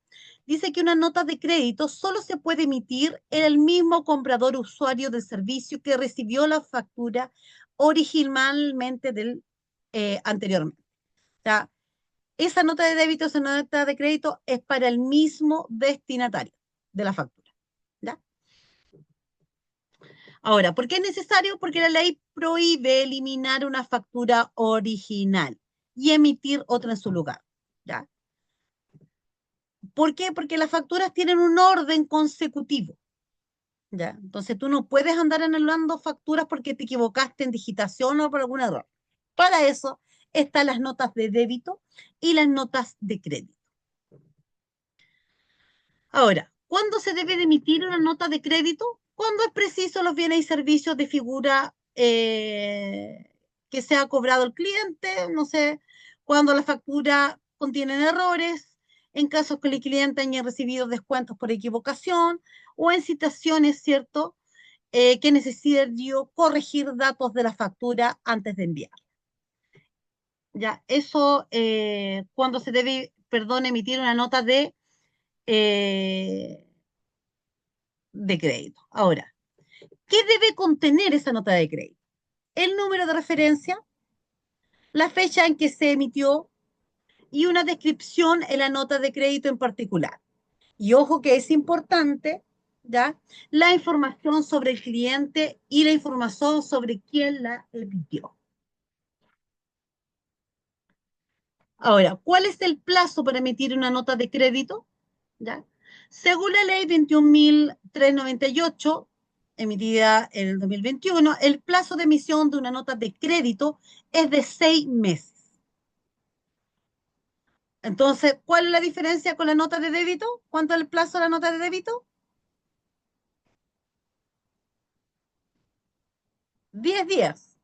dice que una nota de crédito solo se puede emitir en el mismo comprador usuario del servicio que recibió la factura originalmente anteriormente. O sea, esa nota de débito, esa nota de crédito es para el mismo destinatario de la factura. ¿Ya? Ahora, ¿por qué es necesario? Porque la ley prohíbe eliminar una factura original y emitir otra en su lugar. ¿Ya? ¿Por qué? Porque las facturas tienen un orden consecutivo. ¿Ya? Entonces tú no puedes andar anulando facturas porque te equivocaste en digitación o por algún error. Para eso están las notas de débito y las notas de crédito. Ahora, ¿cuándo se debe de emitir una nota de crédito? Cuando es preciso los bienes y servicios de figura que se ha cobrado el cliente, no sé, cuando la factura contiene errores, en casos que el cliente haya recibido descuentos por equivocación o en situaciones, ¿cierto?, que es necesario corregir datos de la factura antes de enviar. Ya, eso cuando se debe, perdón, emitir una nota eh, de crédito. Ahora, ¿qué debe contener esa nota de crédito? El número de referencia, la fecha en que se emitió y una descripción en la nota de crédito en particular. Y ojo que es importante, ¿ya?, la información sobre el cliente y la información sobre quién la emitió. Ahora, ¿cuál es el plazo para emitir una nota de crédito? ¿Ya? Según la ley 21.398, emitida en el 2021, el plazo de emisión de una nota de crédito es de 6 meses. Entonces, ¿cuál es la diferencia con la nota de débito? ¿Cuánto es el plazo de la nota de débito? 10 días,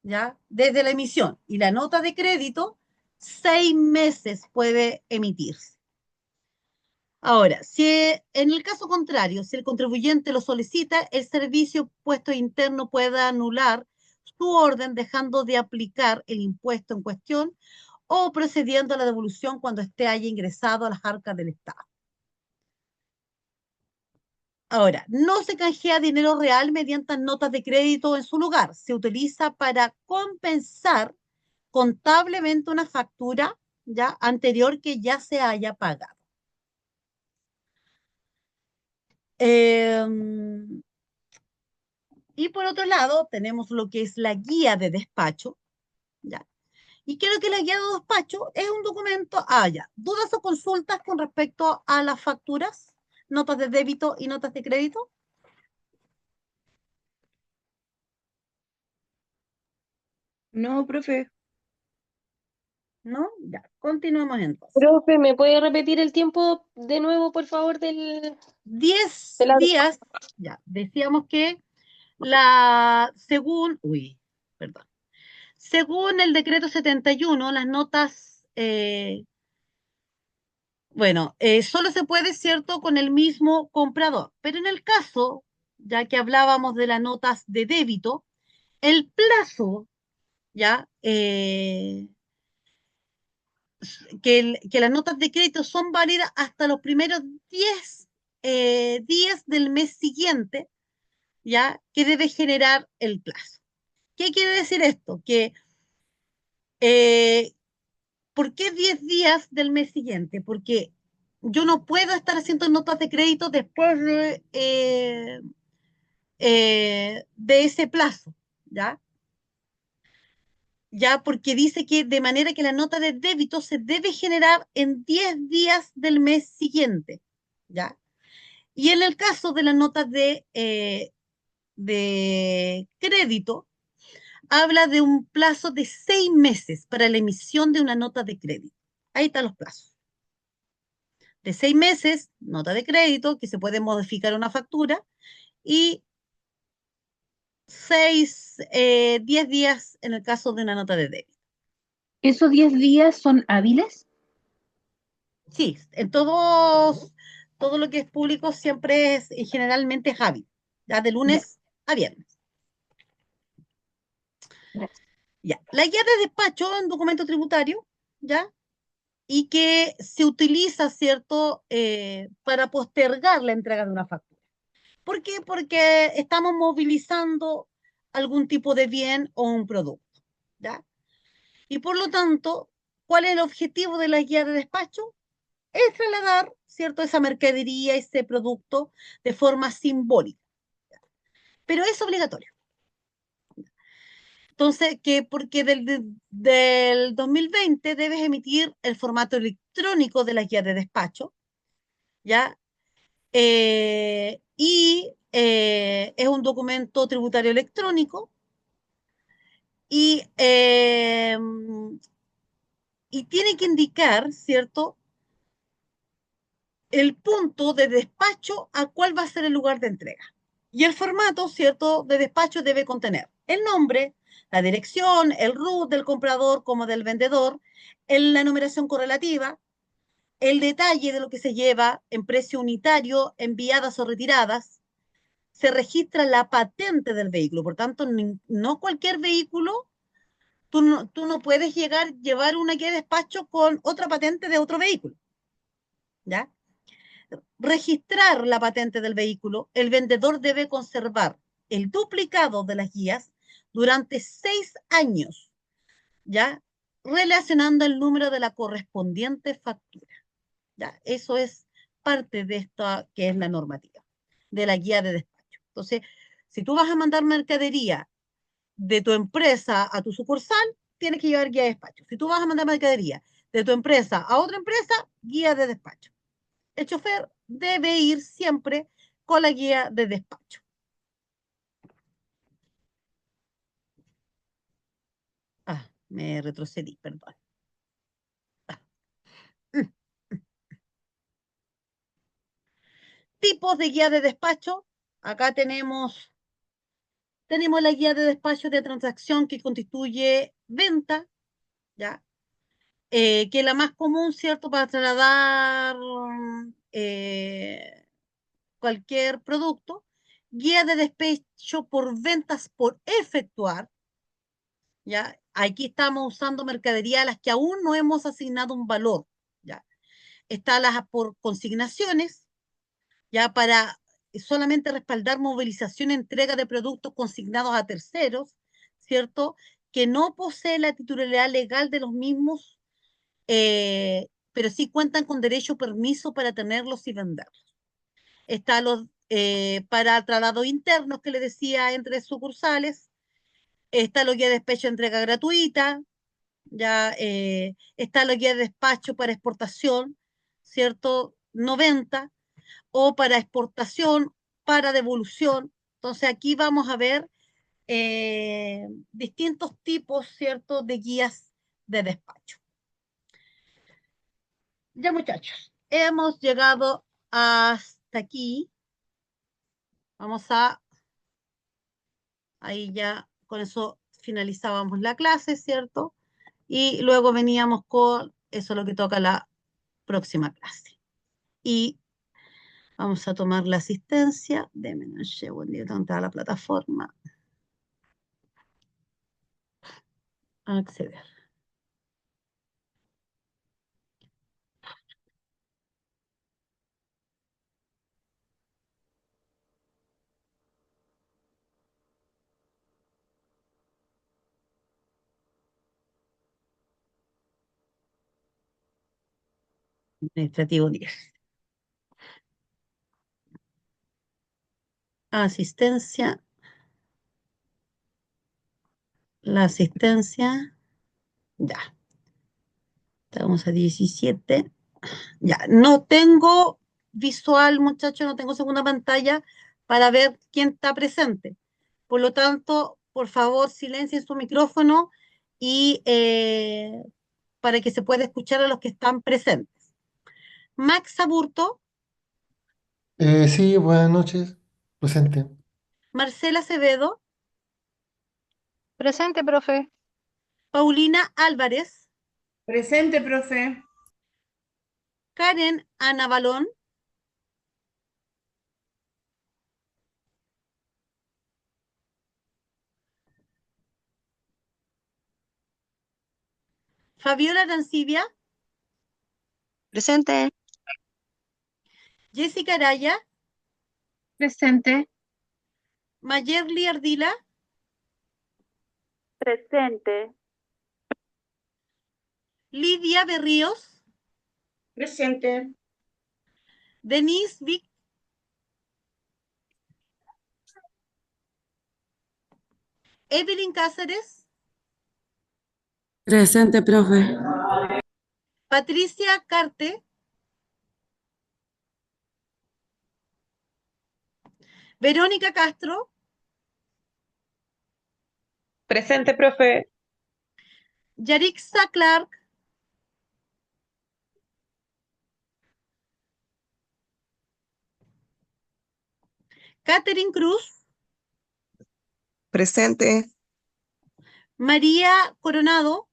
¿ya? Desde la emisión. Y la nota de crédito, 6 meses puede emitirse. Ahora, si en el caso contrario, si el contribuyente lo solicita, el servicio puesto interno puede anular su orden dejando de aplicar el impuesto en cuestión o procediendo a la devolución cuando haya ingresado a las arcas del Estado. Ahora, no se canjea dinero real mediante notas de crédito en su lugar. Se utiliza para compensar contablemente una factura ya anterior que ya se haya pagado. Y por otro lado, tenemos lo que es la guía de despacho, ¿ya? ¿Y qué es lo que es la guía de despacho? Es un documento, ya, dudas o consultas con respecto a las facturas, notas de débito y notas de crédito, No, profe. ¿no? Ya, continuemos entonces. Profe, ¿me puede repetir el tiempo de nuevo, por favor, 10 de la... días, ya, decíamos que según el decreto 71, las notas, solo se puede, ¿cierto?, con el mismo comprador. Pero en el caso, ya que hablábamos de las notas de débito, el plazo, ¿ya? que las notas de crédito son válidas hasta los primeros 10 días del mes siguiente, ¿ya? Que debe generar el plazo. ¿Qué quiere decir esto? Que, ¿por qué 10 días del mes siguiente? Porque yo no puedo estar haciendo notas de crédito después de ese plazo, ¿ya? Ya porque dice que de manera que la nota de débito se debe generar en 10 días del mes siguiente, ¿ya? Y en el caso de las notas de crédito, habla de un plazo de 6 meses para la emisión de una nota de crédito. Ahí están los plazos. De 6 meses, nota de crédito, que se puede modificar una factura, y 10 días en el caso de una nota de débito. ¿Esos 10 días son hábiles? Sí, todo lo que es público siempre es generalmente es hábil, ya de Ya, lunes a viernes. gracias. Ya. La guía de despacho es un documento tributario, ¿ya? Y que se utiliza, ¿cierto?, para postergar la entrega de una factura. ¿Por qué? Porque estamos movilizando algún tipo de bien o un producto, ¿ya? Y por lo tanto, ¿cuál es el objetivo de la guía de despacho? Es trasladar, ¿cierto?, esa mercadería, ese producto de forma simbólica, pero es obligatorio. Entonces, porque del 2020 debes emitir el formato electrónico de la guía de despacho, ¿ya? Es un documento tributario electrónico y, y tiene que indicar, ¿cierto?, el punto de despacho a cuál va a ser el lugar de entrega. Y el formato, ¿cierto?, de despacho debe contener el nombre, la dirección, el RUT del comprador como del vendedor, la numeración correlativa, el detalle de lo que se lleva en precio unitario, enviadas o retiradas. Se registra la patente del vehículo, por tanto, no cualquier vehículo, tú no puedes llevar una guía de despacho con otra patente de otro vehículo, ¿ya? Registrar la patente del vehículo, el vendedor debe conservar el duplicado de las guías durante 6 años, ¿ya? Relacionando el número de la correspondiente factura, ¿ya? Eso es parte de esto que es la normativa, de la guía de despacho. Entonces, si tú vas a mandar mercadería de tu empresa a tu sucursal, tienes que llevar guía de despacho. Si tú vas a mandar mercadería de tu empresa a otra empresa, guía de despacho. El chofer debe ir siempre con la guía de despacho. Me retrocedí, perdón. Ah. Tipos de guía de despacho. Acá tenemos la guía de despacho de transacción que constituye venta, ¿ya? Que es la más común, ¿cierto?, para trasladar cualquier producto. Guía de despacho por ventas por efectuar, ¿ya? Aquí estamos usando mercadería a las que aún no hemos asignado un valor, ¿ya? Está las por consignaciones, ya para solamente respaldar movilización y entrega de productos consignados a terceros, ¿cierto? Que no posee la titularidad legal de los mismos, pero sí cuentan con derecho o permiso para tenerlos y venderlos. Está los para traslados internos que le decía entre sucursales, está los guías de despacho de entrega gratuita, ya está la guía de despacho para exportación, ¿cierto? 90, o para exportación, para devolución. Entonces aquí vamos a ver distintos tipos, ¿cierto?, de guías de despacho. Ya muchachos, hemos llegado hasta aquí. Ahí ya con eso finalizábamos la clase, ¿cierto? Y luego veníamos con eso lo que toca la próxima clase. Y vamos a tomar la asistencia. Deme un segundito, ¿dónde está la plataforma? Acceder. Administrativo 10. Asistencia. La asistencia. Ya. Estamos a 17. Ya. No tengo visual, muchachos, no tengo segunda pantalla para ver quién está presente. Por lo tanto, por favor, silencien su micrófono y para que se pueda escuchar a los que están presentes. Max Aburto, Sí, buenas noches. Presente. Marcela Acevedo, Presente, profe. Paulina Álvarez, Presente, profe. Karen Ana Balón, Fabiola Arancibia, Presente. Jessica Araya, Presente. Mayerly Ardila, Presente. Lidia Berríos, Presente. Denise Vic, Evelyn Cáceres, Presente, profe. Patricia Carte, Verónica Castro, Presente, profe. Yarixa Clark, Catherine Cruz, Presente. María Coronado,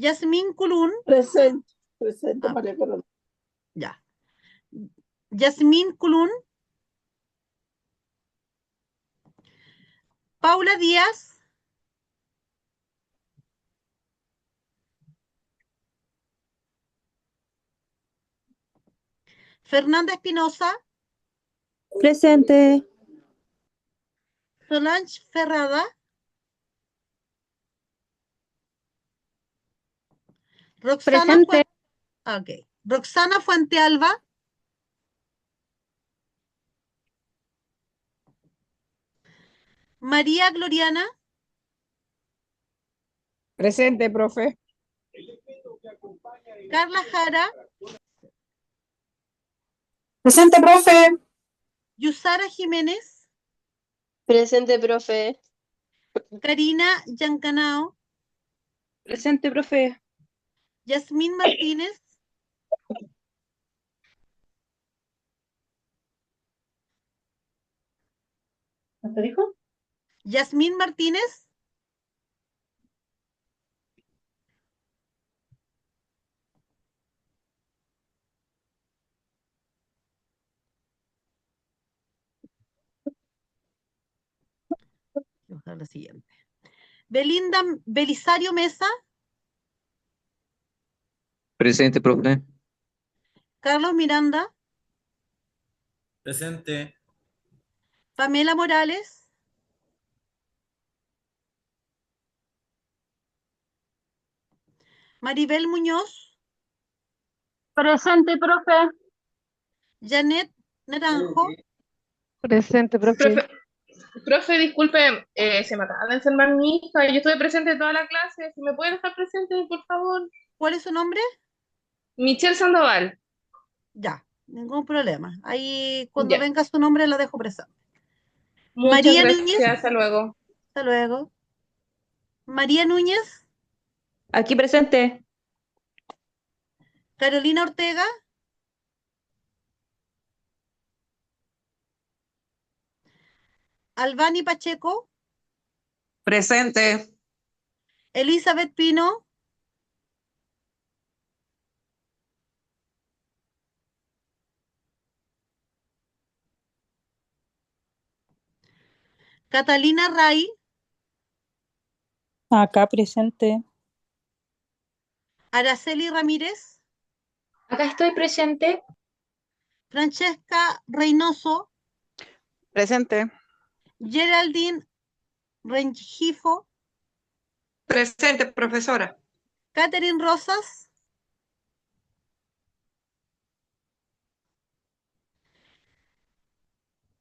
Yasmín Culún, Presente, presente, Ah. María Corona. ya. Yasmín Culún, Paula Díaz, Fernanda Espinosa, Presente. Solange Ferrada, Roxana Presente. Roxana Fuente Alba, María Gloriana, Presente, profe. Carla Jara, Presente, profe. Yusara Jiménez, Presente, profe. Karina Yancanao, Presente, profe. Yasmín Martínez, ¿Qué dijo? Yasmín Martínez, vamos a la siguiente. Belinda Belisario Mesa, Presente, profe. Carlos Miranda, Presente. Pamela Morales, Maribel Muñoz, Presente, profe. Janet Naranjo, Presente, profe. Profe, disculpe, se me acaba de enfermar mi hija y yo estuve presente toda la clase. ¿Si me puede dejar presente, por favor? ¿cuál es su nombre? Michelle Sandoval. Ya, ningún problema. Ahí cuando Ya. venga su nombre la dejo presente. Muchas María gracias. Núñez, Hasta luego. hasta luego. María Núñez, Aquí presente. Carolina Ortega, Albani Pacheco, Presente. Elizabeth Pino, Catalina Ray, Acá presente. Araceli Ramírez, Acá estoy presente. Francesca Reynoso, Presente. Geraldine Rengifo, Presente, profesora. Catherine Rosas.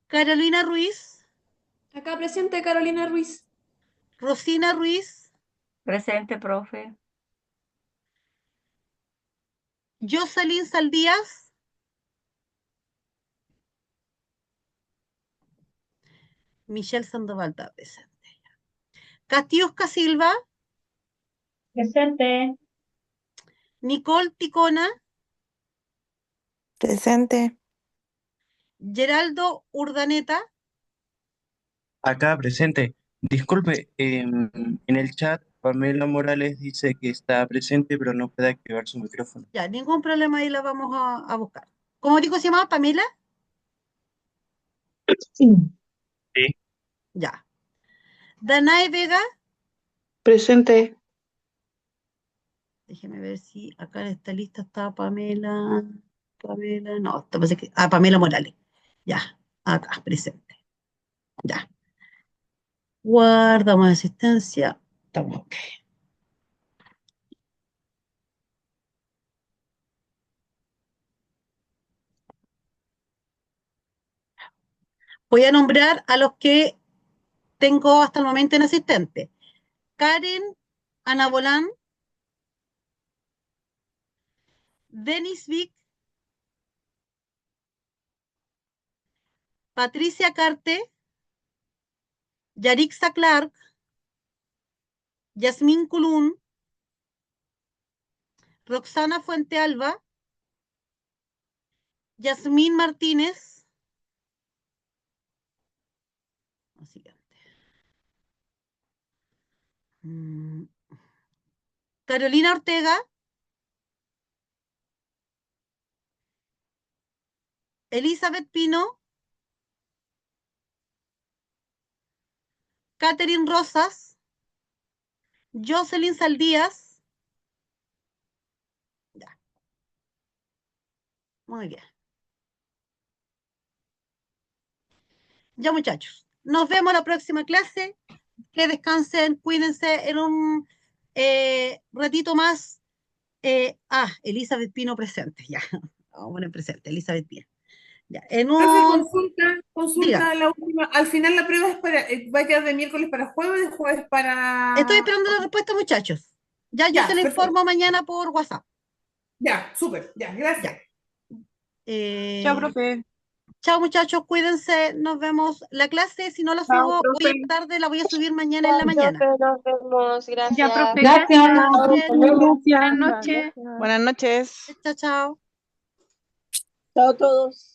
Carolina Ruiz. Acá presente Carolina Ruiz. Rosina Ruiz. Presente, profe. Jocelyn Saldías. Michelle Sandoval está presente. Catiusca Silva. Presente. Nicole Ticona. Presente. Geraldo Urdaneta. Acá presente. Disculpe, en el chat Pamela Morales dice que está presente, pero no puede activar su micrófono. Ya, ningún problema, ahí la vamos a buscar. ¿Cómo dijo se llamaba? ¿Pamela? Sí. Ya. Danae Vega. Presente. Déjeme ver si acá en esta lista está Pamela. Pamela, no, parece que. Ah, Pamela Morales. Ya, acá, presente. Ya. Guardamos asistencia. Estamos ok. Voy a nombrar a los que tengo hasta el momento en asistente. Karen Ana Bolán. Denis Vic. Patricia Carte. Yarixa Clark. Yasmín Culún. Roxana Fuente Alba. Yasmín Martínez. Siguiente. Carolina Ortega. Elizabeth Pino. Catherine Rosas. Jocelyn Saldías. Ya. Muy bien. Ya, muchachos. Nos vemos la próxima clase. Que descansen, cuídense en un ratito más. Elizabeth Pino presente. Ya. Vamos a poner presente, Elizabeth Pino. Ya. En Profe, un. Diga. la última. Al final la prueba es va a quedar de miércoles para jueves, de jueves Estoy para. esperando la respuesta, muchachos. Ya, yo se Ya, la perfecto. informo mañana por WhatsApp. Ya, súper, ya, gracias. Chao, Eh, profe. Chao, muchachos, cuídense. Nos vemos. La clase, si no la Chao, subo hoy profe. en la tarde, la voy a subir mañana en Ya, la mañana. profe, nos vemos. Ya, Gracias. profe, Gracias. gracias. Buenas Gracias. noches. Buenas noches. Chao, chao. Chao a todos.